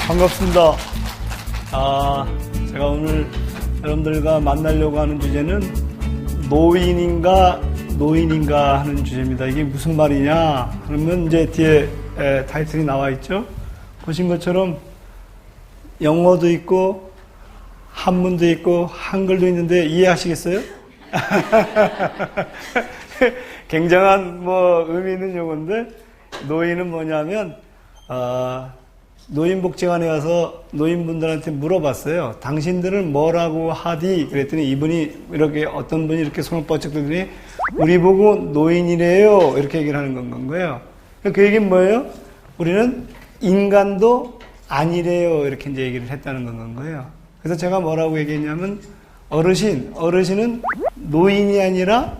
반갑습니다. 제가 오늘 여러분들과 만나려고 하는 주제는 노인인가 하는 주제입니다. 이게 무슨 말이냐? 그러면 이제 뒤에 타이틀이 나와 있죠. 보신 것처럼 영어도 있고 한문도 있고 한글도 있는데 이해하시겠어요? 굉장한 의미 있는 용어인데, 노인은 뭐냐면 노인복지관에 가서 노인분들한테 물어봤어요. 당신들은 뭐라고 하디? 그랬더니 이분이 어떤 분이 이렇게 손을 뻗쩍 들더니 우리 보고 노인이래요, 이렇게 얘기를 하는 건 거예요. 그 얘기는 뭐예요? 우리는 인간도 아니래요, 이렇게 이제 얘기를 했다는 건 거예요. 그래서 제가 뭐라고 얘기했냐면, 어르신은 노인이 아니라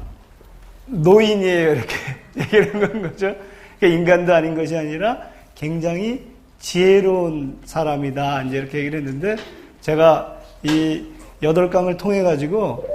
노인이에요, 이렇게 얘기를 한 거죠. 그러니까 인간도 아닌 것이 아니라 굉장히 지혜로운 사람이다, 이제 이렇게 얘기를 했는데, 제가 이 8강을 통해가지고,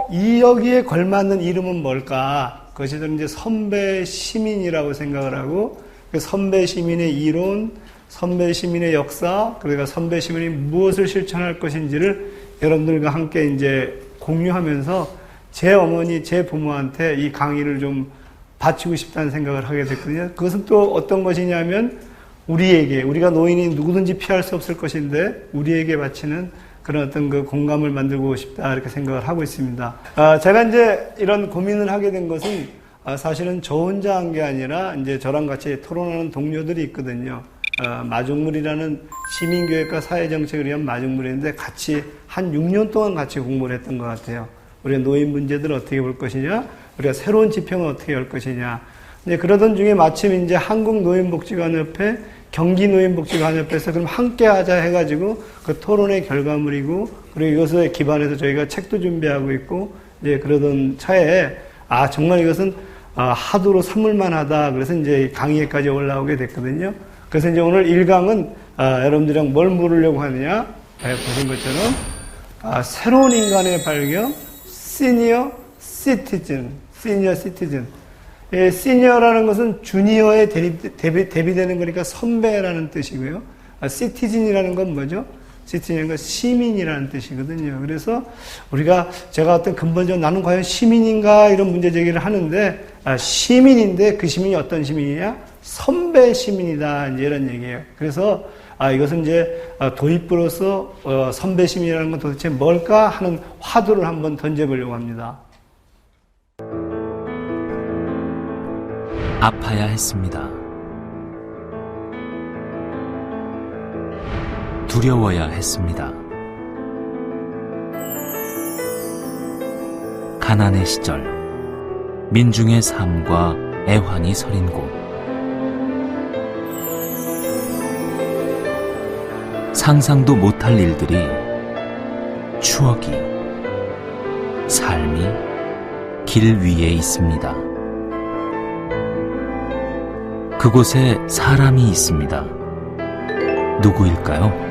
여기에 걸맞는 이름은 뭘까? 그것이 저는 이제 선배 시민이라고 생각을 하고, 그 선배 시민의 이론, 선배 시민의 역사, 그러니까 선배 시민이 무엇을 실천할 것인지를 여러분들과 함께 이제 공유하면서 제 어머니, 제 부모한테 이 강의를 좀 바치고 싶다는 생각을 하게 됐거든요. 그것은 또 어떤 것이냐면, 우리가 노인이 누구든지 피할 수 없을 것인데, 우리에게 바치는 그런 어떤 그 공감을 만들고 싶다, 이렇게 생각을 하고 있습니다. 제가 이제 이런 고민을 하게 된 것은, 사실은 저 혼자 한 게 아니라, 이제 저랑 같이 토론하는 동료들이 있거든요. 마중물이라는 시민교육과 사회정책을 위한 마중물인데, 같이 한 6년 동안 같이 공부를 했던 것 같아요. 우리가 노인 문제들을 어떻게 볼 것이냐, 우리가 새로운 지평을 어떻게 열 것이냐. 이제 그러던 중에 마침 이제 한국노인복지관협회, 경기노인복지관협회에서 그럼 함께 하자 해가지고 그 토론의 결과물이고, 그리고 이것에 기반해서 저희가 책도 준비하고 있고, 이제 그러던 차에, 정말 이것은 하도로 삼을만 하다. 그래서 이제 강의회까지 올라오게 됐거든요. 그래서 이제 오늘 1강은 여러분들이랑 뭘 물으려고 하느냐, 보신 것처럼 새로운 인간의 발견, 시니어 시티즌. 시니어라는 것은 주니어에 대비되는 거니까 선배라는 뜻이고요. 시티즌이라는 건 뭐죠? 시티즌은 건 시민이라는 뜻이거든요. 그래서 제가 어떤 근본적으로 나는 과연 시민인가, 이런 문제 제기를 하는데, 시민인데 그 시민이 어떤 시민이냐? 선배 시민이다, 이제 이런 얘기예요. 그래서 이것은 이제 도입부로서 선배 시민이라는 건 도대체 뭘까 하는 화두를 한번 던져보려고 합니다. 아파야 했습니다. 두려워야 했습니다. 가난의 시절, 민중의 삶과 애환이 서린 곳, 상상도 못할 일들이, 추억이, 삶이 길 위에 있습니다. 그곳에 사람이 있습니다. 누구일까요?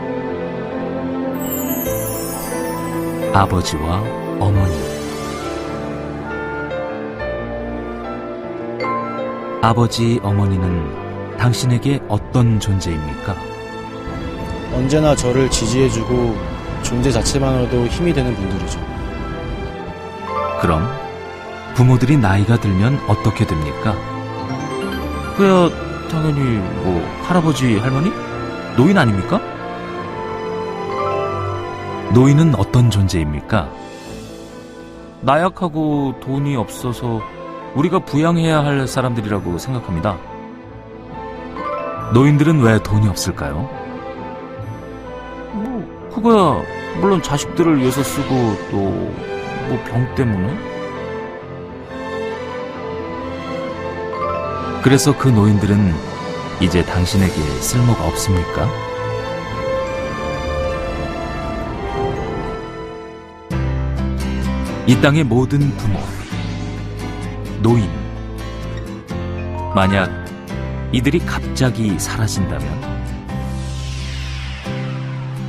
아버지와 어머니. 아버지, 어머니는 당신에게 어떤 존재입니까? 언제나 저를 지지해주고 존재 자체만으로도 힘이 되는 분들이죠. 그럼 부모들이 나이가 들면 어떻게 됩니까? 그야 당연히 할아버지, 할머니? 노인 아닙니까? 노인은 어떤 존재입니까? 나약하고 돈이 없어서 우리가 부양해야 할 사람들이라고 생각합니다. 노인들은 왜 돈이 없을까요? 그거야 물론 자식들을 위해서 쓰고 또 병 때문에? 그래서 그 노인들은 이제 당신에게 쓸모가 없습니까? 이 땅의 모든 부모, 노인, 만약 이들이 갑자기 사라진다면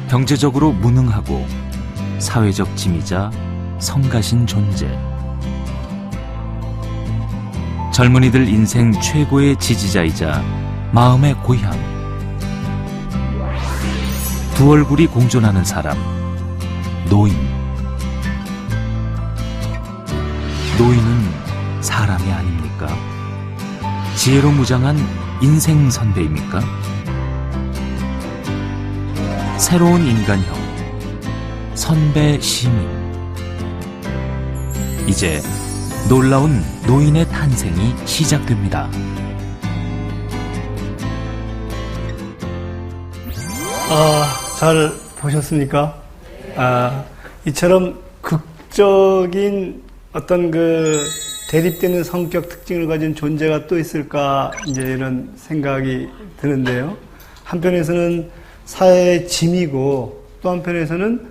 경제적으로 무능하고 사회적 짐이자 성가신 존재, 젊은이들 인생 최고의 지지자이자 마음의 고향, 두 얼굴이 공존하는 사람, 노인. 노인은 사람이 아닙니까? 지혜로 무장한 인생 선배입니까? 새로운 인간형, 선배 시민. 이제 놀라운 노인의 탄생이 시작됩니다. 잘 보셨습니까? 이처럼 극적인 어떤 그 대립되는 성격 특징을 가진 존재가 또 있을까, 이제 이런 생각이 드는데요. 한편에서는 사회의 짐이고, 또 한편에서는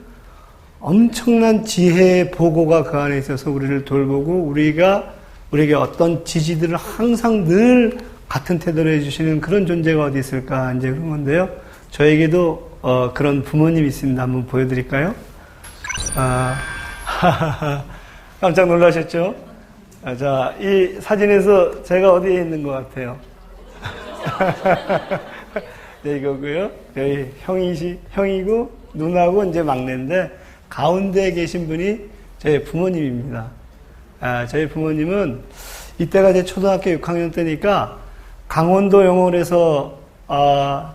엄청난 지혜의 보고가 그 안에 있어서 우리를 돌보고, 우리에게 어떤 지지들을 항상 늘 같은 태도를 해주시는 그런 존재가 어디 있을까, 이제 그런 건데요. 저에게도 그런 부모님이 있습니다. 한번 보여드릴까요? 깜짝 놀라셨죠? 자, 이 사진에서 제가 어디에 있는 것 같아요? 네, 이거고요. 여기 형이고, 누나고, 이제 막내인데, 가운데에 계신 분이 저희 부모님입니다. 저희 부모님은 이때가 제 초등학교 6학년 때니까 강원도 영월에서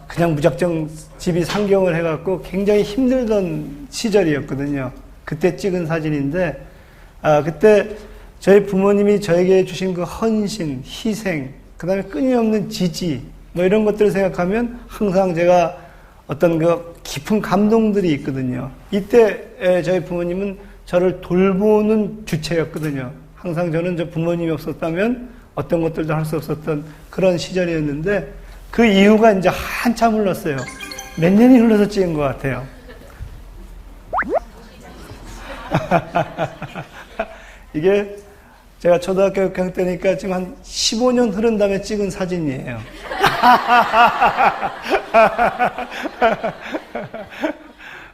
그냥 무작정 집이 상경을 해갖고 굉장히 힘들던 시절이었거든요. 그때 찍은 사진인데, 그때 저희 부모님이 저에게 주신 그 헌신, 희생, 그 다음에 끊임없는 지지, 뭐 이런 것들을 생각하면 항상 제가 어떤 그 깊은 감동들이 있거든요. 이때 저희 부모님은 저를 돌보는 주체였거든요. 항상 저는 저 부모님이 없었다면 어떤 것들도 할 수 없었던 그런 시절이었는데, 그 이유가 이제 한참 흘렀어요. 몇 년이 흘러서 찍은 것 같아요. 이게 제가 초등학교 6학년 때니까 지금 한 15년 흐른 다음에 찍은 사진이에요.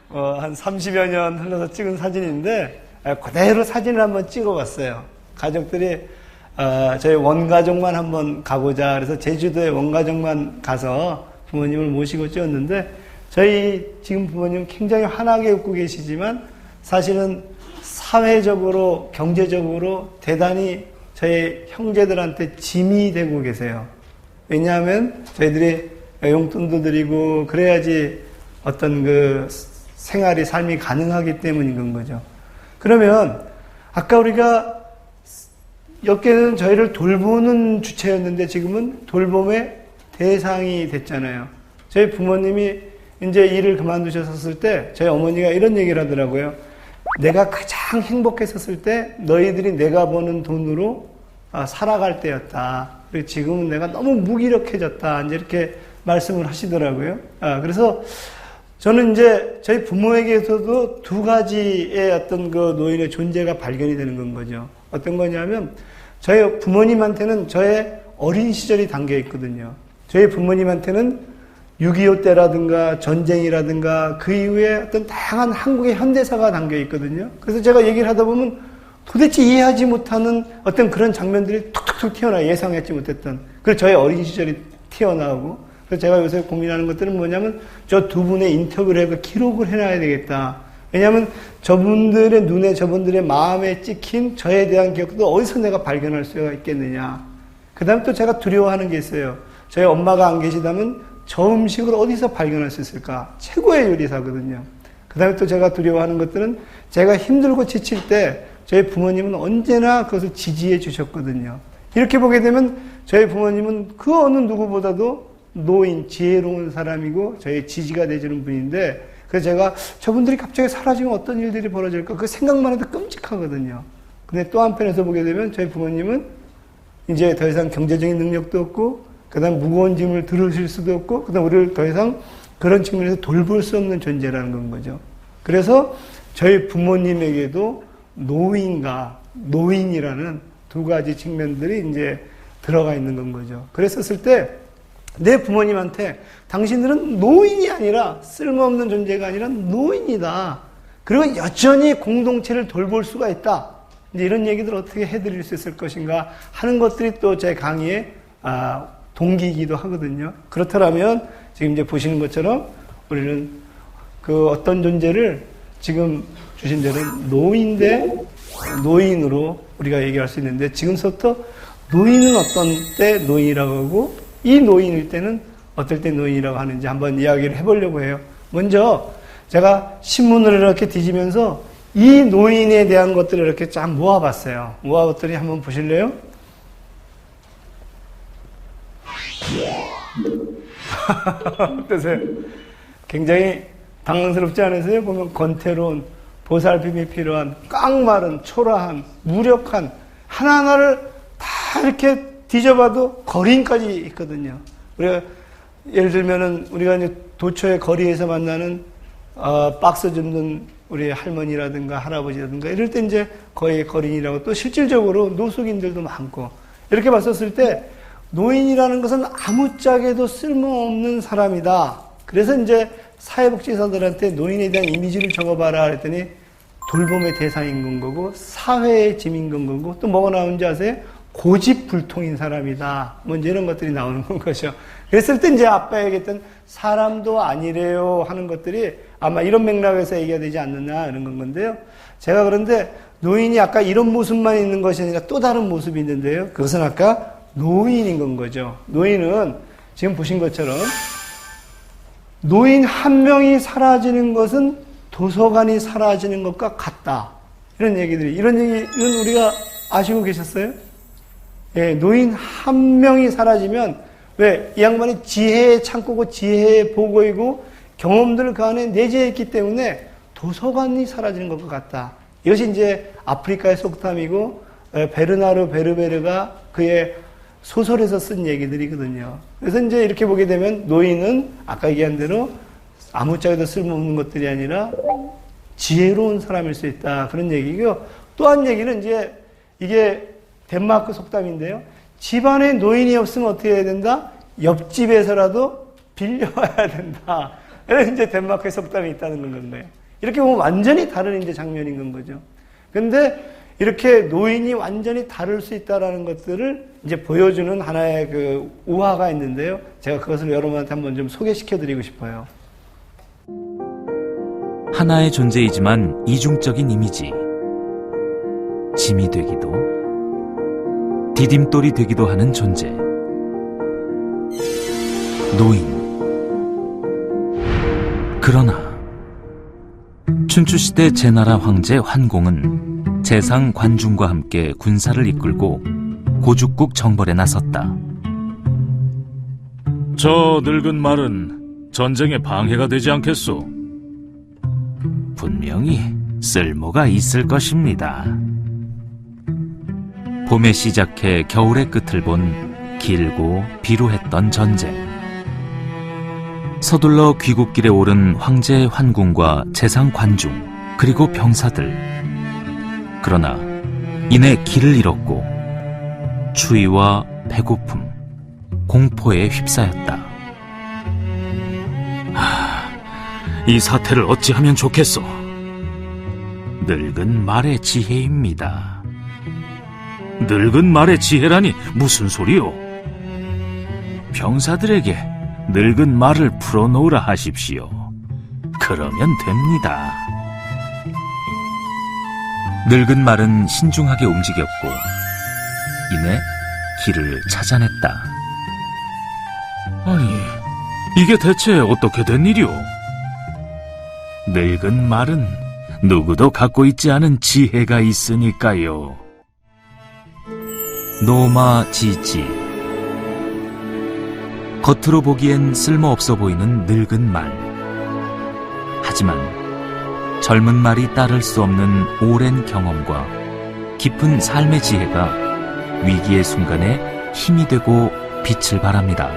한 30여 년 흘러서 찍은 사진인데, 그대로 사진을 한번 찍어봤어요. 가족들이 저희 원가족만 한번 가보자. 그래서 제주도에 원가족만 가서 부모님을 모시고 찍었는데, 저희 지금 부모님 굉장히 환하게 웃고 계시지만 사실은 사회적으로, 경제적으로 대단히 저희 형제들한테 짐이 되고 계세요. 왜냐하면 저희들이 용돈도 드리고 그래야지 어떤 그 생활이, 삶이 가능하기 때문인 거죠. 그러면 아까 우리가 여기는 저희를 돌보는 주체였는데 지금은 돌봄의 대상이 됐잖아요. 저희 부모님이 이제 일을 그만두셨을 때 저희 어머니가 이런 얘기를 하더라고요. 내가 가장 행복했었을 때 너희들이 내가 버는 돈으로 살아갈 때였다. 그리고 지금은 내가 너무 무기력해졌다. 이제 이렇게 말씀을 하시더라고요. 그래서 저는 이제 저희 부모에게서도 두 가지의 어떤 그 노인의 존재가 발견이 되는 건 거죠. 어떤 거냐면 저희 부모님한테는 저의 어린 시절이 담겨 있거든요. 저희 부모님한테는 6.25 때라든가 전쟁이라든가 그 이후에 어떤 다양한 한국의 현대사가 담겨 있거든요. 그래서 제가 얘기를 하다 보면 도대체 이해하지 못하는 어떤 그런 장면들이 툭툭툭 튀어나와요. 예상했지 못했던. 그래서 저의 어린 시절이 튀어나오고, 그래서 제가 요새 고민하는 것들은 뭐냐면 저 두 분의 인터뷰를 해서 기록을 해놔야 되겠다. 왜냐하면 저분들의 눈에, 저분들의 마음에 찍힌 저에 대한 기억도 어디서 내가 발견할 수가 있겠느냐. 그 다음에 또 제가 두려워하는 게 있어요. 저희 엄마가 안 계시다면 저 음식을 어디서 발견할 수 있을까? 최고의 요리사거든요. 그 다음에 또 제가 두려워하는 것들은 제가 힘들고 지칠 때 저희 부모님은 언제나 그것을 지지해 주셨거든요. 이렇게 보게 되면 저희 부모님은 그 어느 누구보다도 노인, 지혜로운 사람이고 저희 지지가 되주는 분인데, 그래서 제가 저분들이 갑자기 사라지면 어떤 일들이 벌어질까? 그 생각만 해도 끔찍하거든요. 근데 또 한편에서 보게 되면 저희 부모님은 이제 더 이상 경제적인 능력도 없고, 그 다음 무거운 짐을 들으실 수도 없고, 그 다음 우리를 더 이상 그런 측면에서 돌볼 수 없는 존재라는 건 거죠. 그래서 저희 부모님에게도 노인과 노인이라는 두 가지 측면들이 이제 들어가 있는 건 거죠. 그랬었을 때 내 부모님한테 당신들은 노인이 아니라, 쓸모없는 존재가 아니라 노인이다. 그리고 여전히 공동체를 돌볼 수가 있다. 이제 이런 얘기들 어떻게 해드릴 수 있을 것인가 하는 것들이 또 제 강의의 동기이기도 하거든요. 그렇다면 지금 이제 보시는 것처럼 우리는 그 어떤 존재를 지금 주신 대로 노인 대 노인으로 우리가 얘기할 수 있는데, 지금부터 노인은 어떤 때 노인이라고 하고 이 노인일 때는 어떨 때 노인이라고 하는지 한번 이야기를 해보려고 해요. 먼저 제가 신문을 이렇게 뒤지면서 이 노인에 대한 것들을 이렇게 쫙 모아봤어요. 모아봤더니 한번 보실래요? 어떠세요? 굉장히 당황스럽지 않으세요? 보면 권태로운, 보살핌이 필요한, 깡마른, 초라한, 무력한, 하나하나를 다 이렇게 뒤져봐도 거린까지 있거든요. 우리가 예를 들면은 우리가 이제 도처의 거리에서 만나는 박스 줍는 우리 할머니라든가 할아버지라든가 이럴 때 이제 거의 거린이라고, 또 실질적으로 노숙인들도 많고, 이렇게 봤었을 때 노인이라는 것은 아무짝에도 쓸모없는 사람이다. 그래서 이제 사회복지사들한테 노인에 대한 이미지를 적어봐라 그랬더니 돌봄의 대상인 건 거고 사회의 짐인 건 거고, 또 뭐가 나오는지 아세요? 고집불통인 사람이다. 뭐 이런 것들이 나오는 건 거죠. 그랬을 때 이제 아까 얘기했던 사람도 아니래요 하는 것들이 아마 이런 맥락에서 얘기가 되지 않느냐 이런 건 건데요. 제가 그런데 노인이 아까 이런 모습만 있는 것이 아니라 또 다른 모습이 있는데요. 그것은 아까 노인인 건 거죠. 노인은 지금 보신 것처럼 노인 한 명이 사라지는 것은 도서관이 사라지는 것과 같다. 이런 얘기는 우리가 아시고 계셨어요? 예, 노인 한 명이 사라지면, 왜? 이 양반이 지혜의 창고고 지혜의 보고이고 경험들을 그 안에 내재했기 때문에 도서관이 사라지는 것과 같다. 이것이 이제 아프리카의 속담이고, 베르나르 베르베르가 그의 소설에서 쓴 얘기들이거든요. 그래서 이제 이렇게 보게 되면 노인은 아까 얘기한 대로 아무짝에도 쓸모없는 것들이 아니라 지혜로운 사람일 수 있다. 그런 얘기고요. 또 한 얘기는 이제 이게 덴마크 속담인데요. 집안에 노인이 없으면 어떻게 해야 된다? 옆집에서라도 빌려와야 된다. 이런 이제 덴마크의 속담이 있다는 건 거예요. 이렇게 보면 완전히 다른 이제 장면인 건 거죠. 근데 이렇게 노인이 완전히 다를 수 있다라는 것들을 이제 보여주는 하나의 그 우화가 있는데요. 제가 그것을 여러분한테 한번 좀 소개시켜 드리고 싶어요. 하나의 존재이지만 이중적인 이미지. 짐이 되기도, 디딤돌이 되기도 하는 존재. 노인. 그러나 춘추시대 제나라 황제 환공은 재상 관중과 함께 군사를 이끌고 고죽국 정벌에 나섰다. 저 늙은 말은 전쟁에 방해가 되지 않겠소? 분명히 쓸모가 있을 것입니다. 봄에 시작해 겨울의 끝을 본 길고 비루했던 전쟁. 서둘러 귀국길에 오른 황제 환궁과 재상 관중, 그리고 병사들. 그러나 이내 길을 잃었고 추위와 배고픔, 공포에 휩싸였다. 이 사태를 어찌하면 좋겠소? 늙은 말의 지혜입니다. 늙은 말의 지혜라니 무슨 소리요? 병사들에게 늙은 말을 풀어놓으라 하십시오. 그러면 됩니다. 늙은 말은 신중하게 움직였고 이내 길을 찾아냈다. 아니, 이게 대체 어떻게 된 일이오? 늙은 말은 누구도 갖고 있지 않은 지혜가 있으니까요. 노마지지. 겉으로 보기엔 쓸모없어 보이는 늙은 말. 하지만 젊은 말이 따를 수 없는 오랜 경험과 깊은 삶의 지혜가 위기의 순간에 힘이 되고 빛을 발합니다.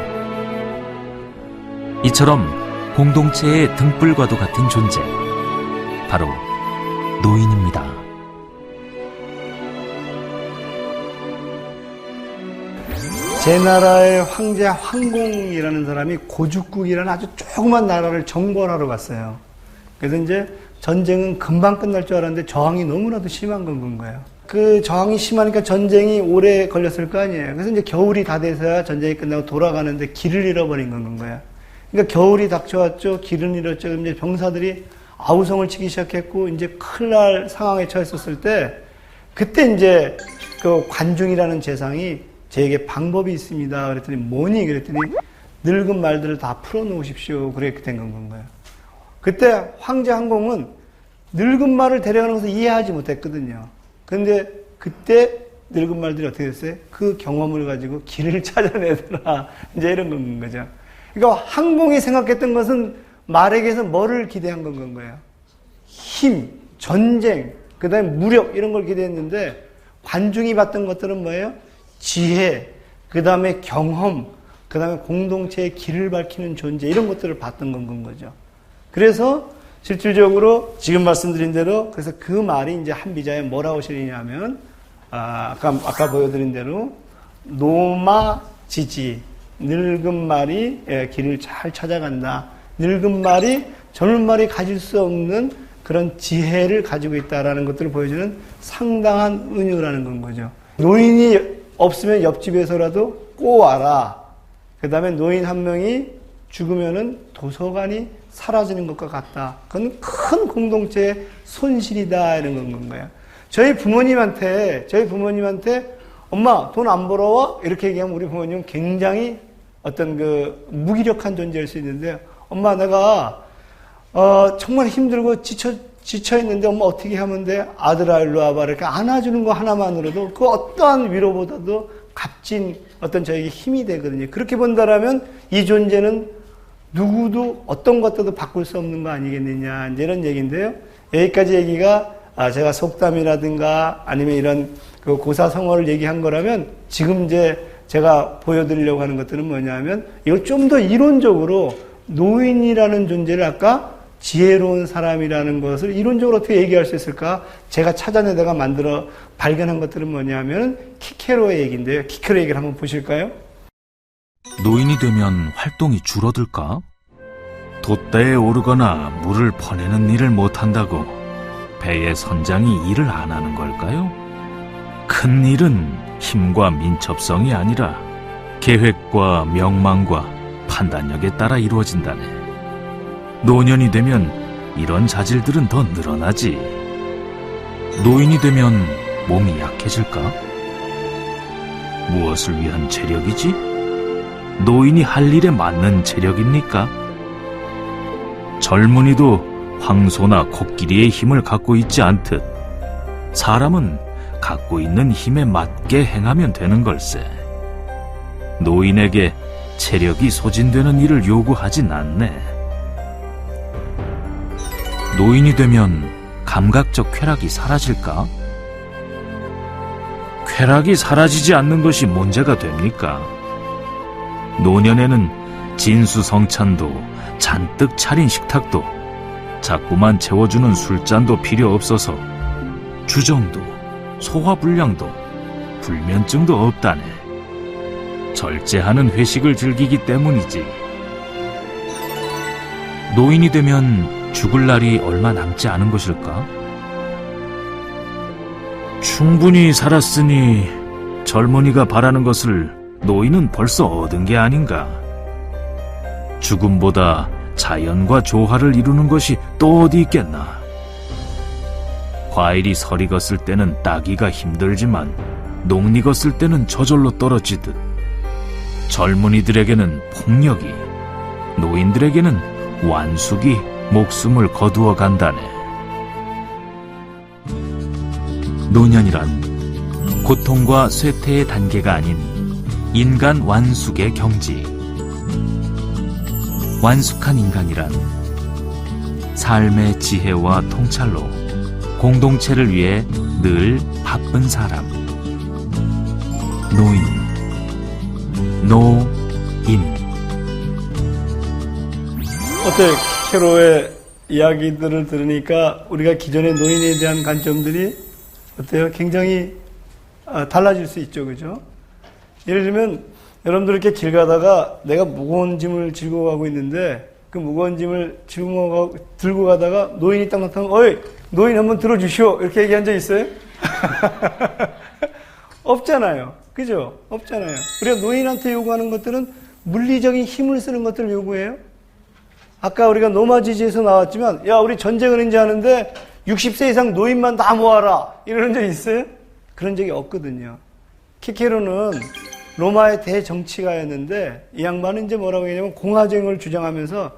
이처럼 공동체의 등불과도 같은 존재, 바로 노인입니다. 제나라의 황제 황공이라는 사람이 고죽국이라는 아주 조그만 나라를 정벌하러 갔어요. 그래서 이제 전쟁은 금방 끝날 줄 알았는데 저항이 너무나도 심한 건 거예요. 그 저항이 심하니까 전쟁이 오래 걸렸을 거 아니에요. 그래서 이제 겨울이 다 돼서야 전쟁이 끝나고 돌아가는데 길을 잃어버린 건 거예요. 그러니까 겨울이 닥쳐왔죠. 길은 잃었죠. 이제 병사들이 아우성을 치기 시작했고 이제 큰일 날 상황에 처했었을 때 그때 이제 그 관중이라는 재상이 저에게 방법이 있습니다. 그랬더니 뭐니? 그랬더니 늙은 말들을 다 풀어놓으십시오. 그렇게 된 건가요. 그때 황제 항공은 늙은 말을 데려가는 것을 이해하지 못했거든요. 그런데 그때 늙은 말들이 어떻게 됐어요? 그 경험을 가지고 길을 찾아내더라. 이제 이런 건 거죠. 그러니까 항공이 생각했던 것은 말에게서 뭐를 기대한 건 거예요? 힘, 전쟁, 그 다음에 무력 이런 걸 기대했는데 관중이 봤던 것들은 뭐예요? 지혜, 그 다음에 경험, 그 다음에 공동체의 길을 밝히는 존재 이런 것들을 봤던 건 거죠. 그래서 실질적으로 지금 말씀드린 대로 그래서 그 말이 이제 한비자에 뭐라고 실리냐면 아까 보여드린 대로 노마지지 늙은 말이 길을 잘 찾아간다. 늙은 말이 젊은 말이 가질 수 없는 그런 지혜를 가지고 있다라는 것들을 보여주는 상당한 은유라는 건 거죠. 노인이 없으면 옆집에서라도 꼬아라. 그 다음에 노인 한 명이 죽으면은 도서관이 사라지는 것과 같다. 그건 큰 공동체의 손실이다. 이런 건 거예요. 저희 부모님한테 엄마 돈 안 벌어와? 이렇게 얘기하면 우리 부모님은 굉장히 어떤 그 무기력한 존재일 수 있는데 엄마 내가 정말 힘들고 지쳐 있는데 엄마 어떻게 하면 돼? 아들아 일로 와봐. 이렇게 안아주는 거 하나만으로도 그 어떠한 위로보다도 값진 어떤 저에게 힘이 되거든요. 그렇게 본다라면 이 존재는 누구도 어떤 것도 바꿀 수 없는 거 아니겠느냐. 이제 이런 얘기인데요. 여기까지 얘기가 제가 속담이라든가 아니면 이런 그 고사성어를 얘기한 거라면 지금 이제 제가 보여드리려고 하는 것들은 뭐냐면 이걸 좀 더 이론적으로 노인이라는 존재를 아까 지혜로운 사람이라는 것을 이론적으로 어떻게 얘기할 수 있을까? 제가 찾아내다가 만들어 발견한 것들은 뭐냐면 키케로의 얘기인데요. 키케로 얘기를 한번 보실까요? 노인이 되면 활동이 줄어들까? 돛대에 오르거나 물을 퍼내는 일을 못한다고 배의 선장이 일을 안 하는 걸까요? 큰 일은 힘과 민첩성이 아니라 계획과 명망과 판단력에 따라 이루어진다네. 노년이 되면 이런 자질들은 더 늘어나지. 노인이 되면 몸이 약해질까? 무엇을 위한 체력이지? 노인이 할 일에 맞는 체력입니까? 젊은이도 황소나 코끼리의 힘을 갖고 있지 않듯 사람은 갖고 있는 힘에 맞게 행하면 되는 걸세. 노인에게 체력이 소진되는 일을 요구하진 않네. 노인이 되면 감각적 쾌락이 사라질까? 쾌락이 사라지지 않는 것이 문제가 됩니까? 노년에는 진수성찬도 잔뜩 차린 식탁도 자꾸만 채워주는 술잔도 필요 없어서 주정도 소화불량도 불면증도 없다네. 절제하는 회식을 즐기기 때문이지. 노인이 되면 죽을 날이 얼마 남지 않은 것일까? 충분히 살았으니 젊은이가 바라는 것을 노인은 벌써 얻은 게 아닌가. 죽음보다 자연과 조화를 이루는 것이 또 어디 있겠나. 과일이 설 익었을 때는 따기가 힘들지만 녹 익었을 때는 저절로 떨어지듯 젊은이들에게는 폭력이, 노인들에게는 완숙이 목숨을 거두어 간다네. 노년이란 고통과 쇠퇴의 단계가 아닌 인간 완숙의 경지. 완숙한 인간이란 삶의 지혜와 통찰로 공동체를 위해 늘 바쁜 사람. 노인. 어때? 캐로의 이야기들을 들으니까 우리가 기존의 노인에 대한 관점들이 어때요? 굉장히 달라질 수 있죠. 그죠? 예를 들면 여러분들 이렇게 길 가다가 내가 무거운 짐을 지고 가고 있는데 그 무거운 짐을 들고 가다가 노인이 딱 나타나면 어이 노인 한번 들어주시오 이렇게 얘기한 적 있어요? 없잖아요. 그죠? 없잖아요. 우리가 노인한테 요구하는 것들은 물리적인 힘을 쓰는 것들을 요구해요? 아까 우리가 노마지지에서 나왔지만, 야, 우리 전쟁을 이제 하는데 60세 이상 노인만 다 모아라. 이러는 적 있어요? 그런 적이 없거든요. 키케로는 로마의 대정치가였는데, 이 양반은 이제 뭐라고 얘기하냐면 공화정을 주장하면서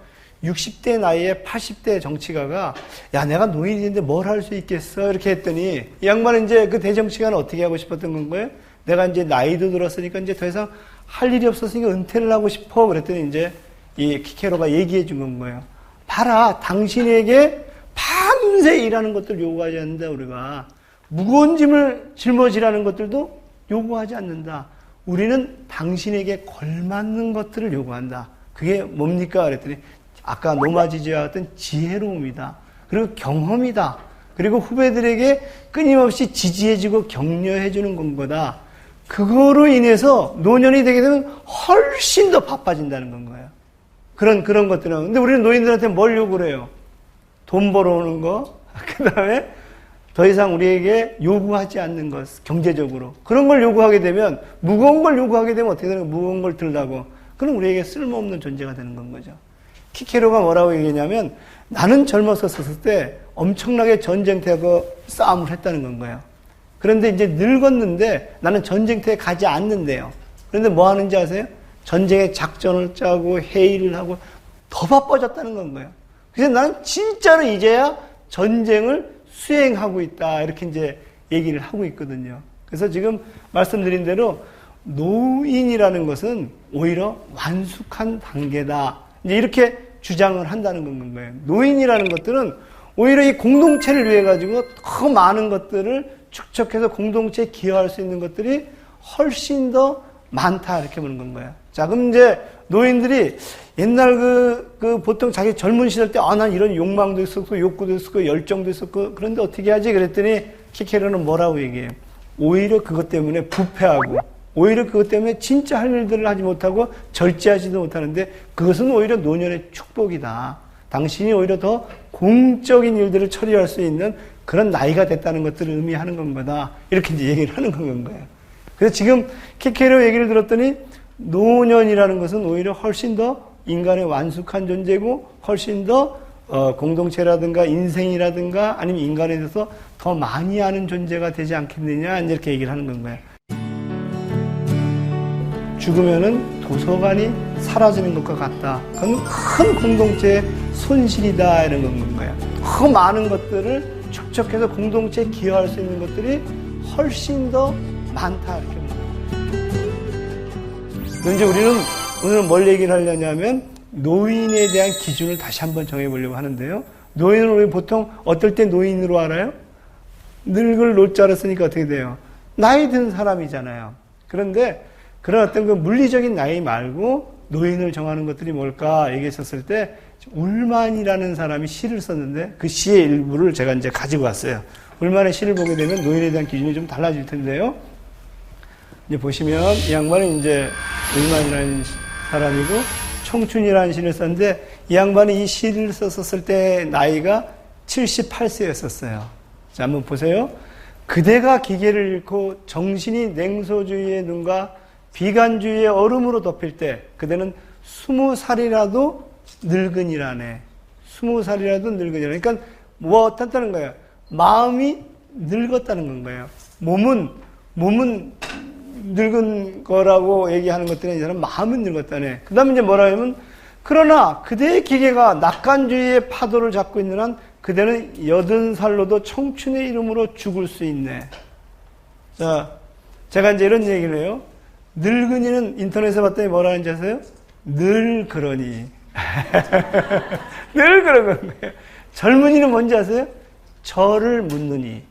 60대 나이에 80대 정치가가, 야, 내가 노인인데 뭘 할 수 있겠어? 이렇게 했더니, 이 양반은 이제 그 대정치가는 어떻게 하고 싶었던 건 거예요? 내가 이제 나이도 들었으니까 이제 더 이상 할 일이 없었으니까 은퇴를 하고 싶어. 그랬더니 이제 이 키케로가 얘기해 준 건 거예요. 봐라, 당신에게 밤새 일하는 것들 요구하지 않는다, 우리가. 무거운 짐을 짊어지라는 것들도 요구하지 않는다. 우리는 당신에게 걸맞는 것들을 요구한다. 그게 뭡니까? 그랬더니, 아까 노마지지와 같은 지혜로움이다. 그리고 경험이다. 그리고 후배들에게 끊임없이 지지해주고 격려해주는 건 거다. 그거로 인해서 노년이 되게 되면 훨씬 더 바빠진다는 건 거예요. 그런 것들은. 근데 우리는 노인들한테 뭘 요구를 해요? 돈 벌어오는 거, 그 다음에 더 이상 우리에게 요구하지 않는 것, 경제적으로. 그런 걸 요구하게 되면, 무거운 걸 요구하게 되면 어떻게 되는 거예요? 무거운 걸 들라고. 그럼 우리에게 쓸모없는 존재가 되는 건 거죠. 키케로가 뭐라고 얘기했냐면, 나는 젊었었을 때 엄청나게 전쟁터하고 싸움을 했다는 건 거예요. 그런데 이제 늙었는데 나는 전쟁터에 가지 않는데요. 그런데 뭐 하는지 아세요? 전쟁의 작전을 짜고 회의를 하고 더 바빠졌다는 건 거예요. 그래서 나는 진짜로 이제야 전쟁을 수행하고 있다. 이렇게 이제 얘기를 하고 있거든요. 그래서 지금 말씀드린 대로 노인이라는 것은 오히려 완숙한 단계다. 이제 이렇게 주장을 한다는 건 거예요. 노인이라는 것들은 오히려 이 공동체를 위해 가지고 더 많은 것들을 축적해서 공동체에 기여할 수 있는 것들이 훨씬 더 많다. 이렇게 보는 건 거예요. 자, 그럼 이제 노인들이 옛날 보통 자기 젊은 시절 때, 난 이런 욕망도 있었고, 욕구도 있었고, 열정도 있었고, 그런데 어떻게 하지? 그랬더니 키케로는 뭐라고 얘기해요? 오히려 그것 때문에 부패하고, 오히려 그것 때문에 진짜 할 일들을 하지 못하고 절제하지도 못하는데 그것은 오히려 노년의 축복이다. 당신이 오히려 더 공적인 일들을 처리할 수 있는 그런 나이가 됐다는 것들을 의미하는 건 거다. 이렇게 이제 얘기를 하는 건 거예요. 그래서 지금 키케로 얘기를 들었더니 노년이라는 것은 오히려 훨씬 더 인간의 완숙한 존재고 훨씬 더 공동체라든가 인생이라든가 아니면 인간에 대해서 더 많이 아는 존재가 되지 않겠느냐 이렇게 얘기를 하는 건 거예요. 죽으면은 도서관이 사라지는 것과 같다. 그건 큰 공동체의 손실이다 이런 건 거예요. 더 많은 것들을 축적해서 공동체에 기여할 수 있는 것들이 훨씬 더 많다 이렇게 보는 거예요. 이제 우리는 오늘 뭘 얘기를 하려냐면 노인에 대한 기준을 다시 한번 정해보려고 하는데요. 노인을 우리 보통 어떨 때 노인으로 알아요? 늙을 노자를 쓰니까 어떻게 돼요? 나이 든 사람이잖아요. 그런데 그런 어떤 그 물리적인 나이 말고 노인을 정하는 것들이 뭘까 얘기했었을 때 울만이라는 사람이 시를 썼는데 그 시의 일부를 제가 이제 가지고 왔어요. 울만의 시를 보게 되면 노인에 대한 기준이 좀 달라질 텐데요. 이제 보시면 이 양반은 이제 울만이라는 사람이고 청춘이라는 시를 썼는데 이 양반이 이 시를 썼을 때 나이가 78세였었어요. 자, 한번 보세요. 그대가 기계를 잃고 정신이 냉소주의의 눈과 비관주의의 얼음으로 덮일 때 그대는 20살이라도 늙은이라네. 20살이라도 늙은이라네. 그러니까 뭐 어떻다는 거예요? 마음이 늙었다는 건 거예요. 몸은 늙은 거라고 얘기하는 것들은 이 사람 마음은 늙었다네. 그 다음에 이제 뭐라 하면 그러나 그대의 기계가 낙관주의의 파도를 잡고 있는 한 그대는 80살로도 청춘의 이름으로 죽을 수 있네. 자, 제가 이제 이런 얘기를 해요. 늙은이는 인터넷에 봤더니 뭐라 하는지 아세요? 늘 그러니. 늘 그런 거예요. 젊은이는 뭔지 아세요? 저를 묻느니.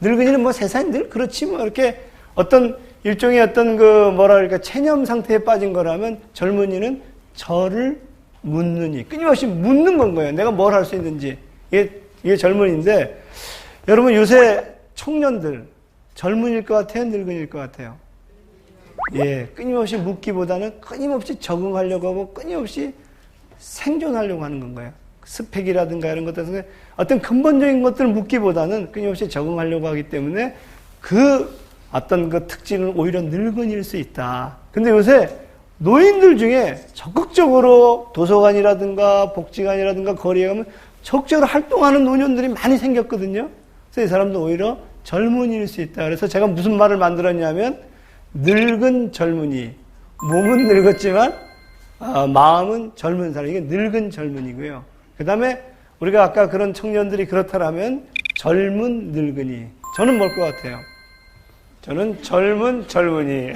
늙은이는 뭐 세상이 늘 그렇지 뭐 이렇게 어떤 일종의 어떤 그 뭐랄까 체념 상태에 빠진 거라면 젊은이는 저를 묻느니. 끊임없이 묻는 건 거예요. 내가 뭘 할 수 있는지. 이게 젊은이인데 여러분 요새 청년들 젊은일 것 같아요? 늙은일 것 같아요? 예, 끊임없이 묻기보다는 끊임없이 적응하려고 하고 끊임없이 생존하려고 하는 건 거예요. 스펙이라든가 이런 것들 어떤 근본적인 것들을 묻기보다는 끊임없이 적응하려고 하기 때문에 그 어떤 그 특징은 오히려 늙은이일 수 있다. 근데 요새 노인들 중에 적극적으로 도서관이라든가 복지관이라든가 거리에 가면 적극적으로 활동하는 노년들이 많이 생겼거든요. 그래서 이 사람도 오히려 젊은이일 수 있다. 그래서 제가 무슨 말을 만들었냐면 늙은 젊은이, 몸은 늙었지만 마음은 젊은 사람. 이게 늙은 젊은이고요. 그 다음에 우리가 아까 그런 청년들이 그렇다라면 젊은 늙은이. 저는 뭘 것 같아요? 저는 젊은 젊은이.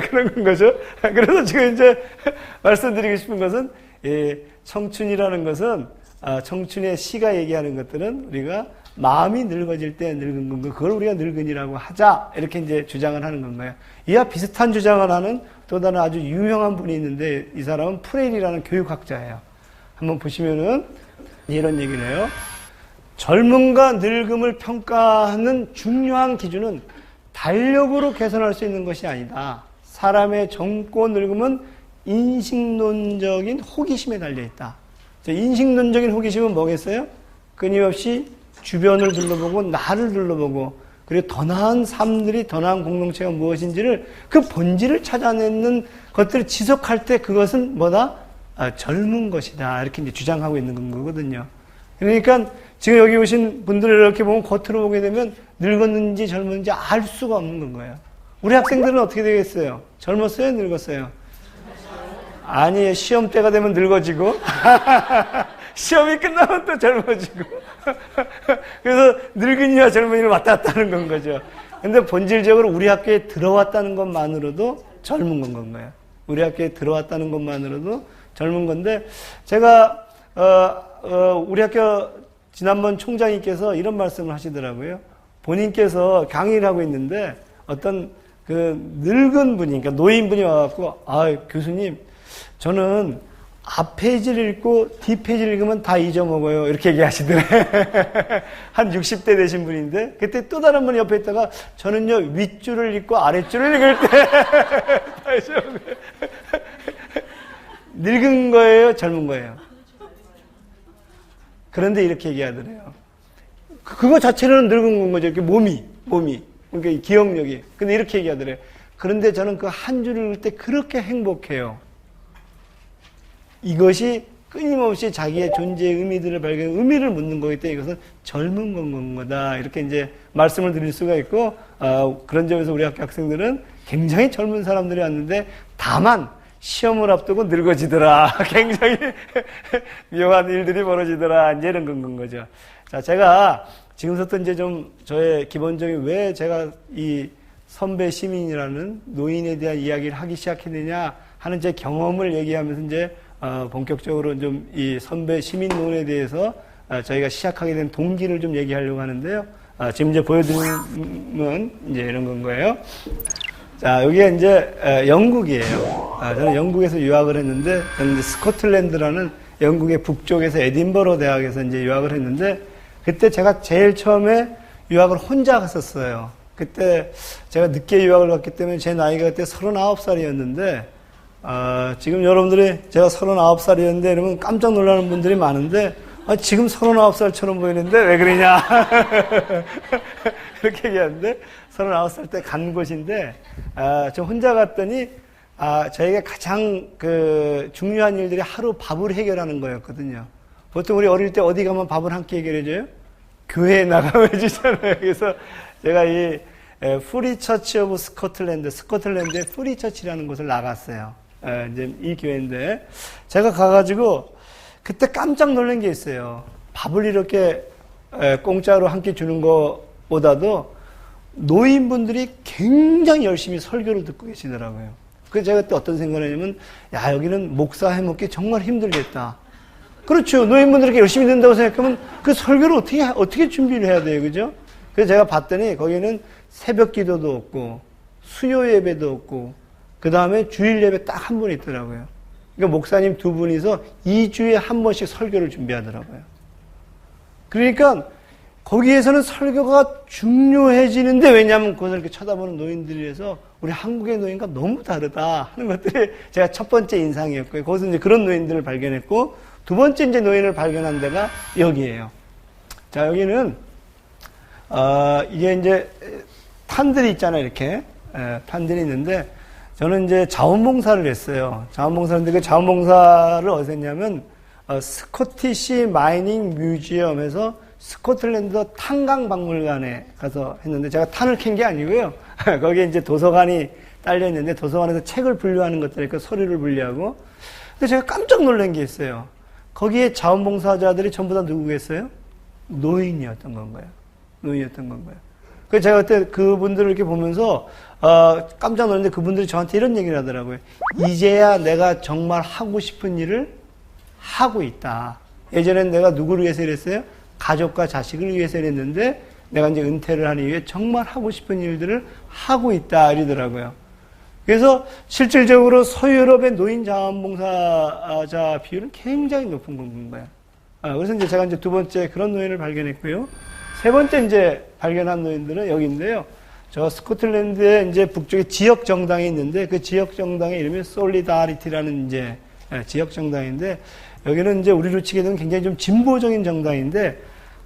그런 건 거죠. 그래서 지금 이제 말씀드리고 싶은 것은, 청춘이라는 것은, 청춘의 시가 얘기하는 것들은 우리가 마음이 늙어질 때 늙은 건가, 그걸 우리가 늙은이라고 하자. 이렇게 이제 주장을 하는 건가요. 이와 비슷한 주장을 하는 또 다른 아주 유명한 분이 있는데, 이 사람은 프레일이라는 교육학자예요. 한번 보시면은 이런 얘기를 해요. 젊음과 늙음을 평가하는 중요한 기준은 달력으로 개선할 수 있는 것이 아니다. 사람의 젊고 늙음은 인식론적인 호기심에 달려있다. 인식론적인 호기심은 뭐겠어요? 끊임없이 주변을 둘러보고 나를 둘러보고 그리고 더 나은 삶들이 더 나은 공동체가 무엇인지를 그 본질을 찾아내는 것들을 지속할 때 그것은 뭐다? 젊은 것이다. 이렇게 이제 주장하고 있는 거거든요. 그러니까 지금 여기 오신 분들을 이렇게 보면 겉으로 보게 되면 늙었는지 젊었는지 알 수가 없는 거예요. 우리 학생들은 어떻게 되겠어요? 젊었어요? 늙었어요? 아니, 시험 때가 되면 늙어지고 시험이 끝나면 또 젊어지고 그래서 늙은이와 젊은이를 왔다 갔다 하는 건 거죠. 근데 본질적으로 우리 학교에 들어왔다는 것만으로도 젊은 건 거예요. 우리 학교에 들어왔다는 것만으로도 젊은 건데, 제가 우리 학교 지난번 총장님께서 이런 말씀을 하시더라고요. 본인께서 강의를 하고 있는데 어떤 그 늙은 분이, 그러니까 노인분이 와갖고, 교수님, 저는 앞 페이지를 읽고 뒤 페이지를 읽으면 다 잊어먹어요. 이렇게 얘기하시더래요. 한 60대 되신 분인데, 그때 또 다른 분이 옆에 있다가, 저는요, 윗줄을 읽고 아랫줄을 읽을 때 다 잊어먹어요. 늙은 거예요? 젊은 거예요? 그런데 이렇게 얘기하더래요. 그거 자체는 늙은 건 거죠. 이렇게 몸이. 그러니까 이 기억력이. 근데 이렇게 얘기하더래요. 그런데 저는 그 한 줄을 읽을 때 그렇게 행복해요. 이것이 끊임없이 자기의 존재의 의미들을 의미를 묻는 거기 때문에 이것은 젊은 건 거다. 이렇게 이제 말씀을 드릴 수가 있고, 그런 점에서 우리 학교 학생들은 굉장히 젊은 사람들이 왔는데, 다만, 시험을 앞두고 늙어지더라. 굉장히 묘한 일들이 벌어지더라. 이제 이런 건 거죠. 자, 제가 지금부터 이제 좀 저의 기본적인 왜 제가 이 선배 시민이라는 노인에 대한 이야기를 하기 시작했느냐 하는 제 경험을 얘기하면서 이제 본격적으로 좀 이 선배 시민 노인에 대해서 저희가 시작하게 된 동기를 좀 얘기하려고 하는데요. 지금 이제 보여드리는 이제 이런 건 거예요. 자, 여기가 이제 영국이에요. 저는 영국에서 유학을 했는데, 저는 이제 스코틀랜드라는 영국의 북쪽에서 에딘버러 대학에서 이제 유학을 했는데, 그때 제가 제일 처음에 유학을 혼자 갔었어요. 그때 제가 늦게 유학을 갔기 때문에 제 나이가 그때 39살이었는데, 지금 여러분들이 제가 39살이었는데 이러면 깜짝 놀라는 분들이 많은데, 지금 39살처럼 보이는데 왜 그러냐. 이렇게 얘기하는데, 39살 때 간 곳인데, 저 혼자 갔더니, 저희가 가장 중요한 일들이 하루 밥을 해결하는 거였거든요. 보통 우리 어릴 때 어디 가면 밥을 함께 해결해줘요? 교회에 나가면 해주잖아요. 그래서 제가 이 프리 처치 오브 스코틀랜드의 프리 처치라는 곳을 나갔어요. 이제 이 교회인데, 제가 가가지고, 그때 깜짝 놀란 게 있어요. 밥을 이렇게 공짜로 함께 주는 것보다도 노인분들이 굉장히 열심히 설교를 듣고 계시더라고요. 그래서 제가 그때 어떤 생각을 했냐면, 야, 여기는 목사 해먹기 정말 힘들겠다. 그렇죠. 노인분들이 열심히 듣는다고 생각하면 그 설교를 어떻게 준비를 해야 돼요. 그죠? 그래서 제가 봤더니 거기는 새벽 기도도 없고, 수요 예배도 없고, 그 다음에 주일 예배 딱 한 분 있더라고요. 그러니까 목사님 두 분이서 2주에 한 번씩 설교를 준비하더라고요. 그러니까 거기에서는 설교가 중요해지는데, 왜냐하면 그것을 이렇게 쳐다보는 노인들이라서 우리 한국의 노인과 너무 다르다 하는 것들이 제가 첫 번째 인상이었고요. 거기서 이제 그런 노인들을 발견했고, 두 번째 이제 노인을 발견한 데가 여기예요. 자, 여기는 이게 이제 탄들이 있잖아요. 이렇게 탄들이 있는데, 저는 이제 자원봉사를 했어요. 자원봉사인데 그 자원봉사를 어디서 했냐면, 스코티시 마이닝 뮤지엄에서 스코틀랜드 탄광 박물관에 가서 했는데, 제가 탄을 캔 게 아니고요. 거기에 이제 도서관이 딸려 있는데, 도서관에서 책을 분류하는 것들, 서류를 분류하고. 근데 제가 깜짝 놀란 게 있어요. 거기에 자원봉사자들이 전부 다 누구겠어요? 노인이었던 건가요? 노인이었던 건가요? 그래서 제가 그때 그분들을 이렇게 보면서, 깜짝 놀랐는데 그분들이 저한테 이런 얘기를 하더라고요. 이제야 내가 정말 하고 싶은 일을 하고 있다. 예전엔 내가 누구를 위해서 일했어요? 가족과 자식을 위해서 일했는데 내가 이제 은퇴를 하기 위해 정말 하고 싶은 일들을 하고 있다. 이러더라고요. 그래서 실질적으로 서유럽의 노인 자원봉사자 비율은 굉장히 높은 건가요? 그래서 이제 제가 이제 두 번째 그런 노인을 발견했고요. 세 번째 이제 발견한 노인들은 여기인데요. 저 스코틀랜드의 이제 북쪽에 지역 정당이 있는데 그 지역 정당의 이름이 솔리다리티라는 이제 지역 정당인데 여기는 이제 우리로 치게 되면 굉장히 좀 진보적인 정당인데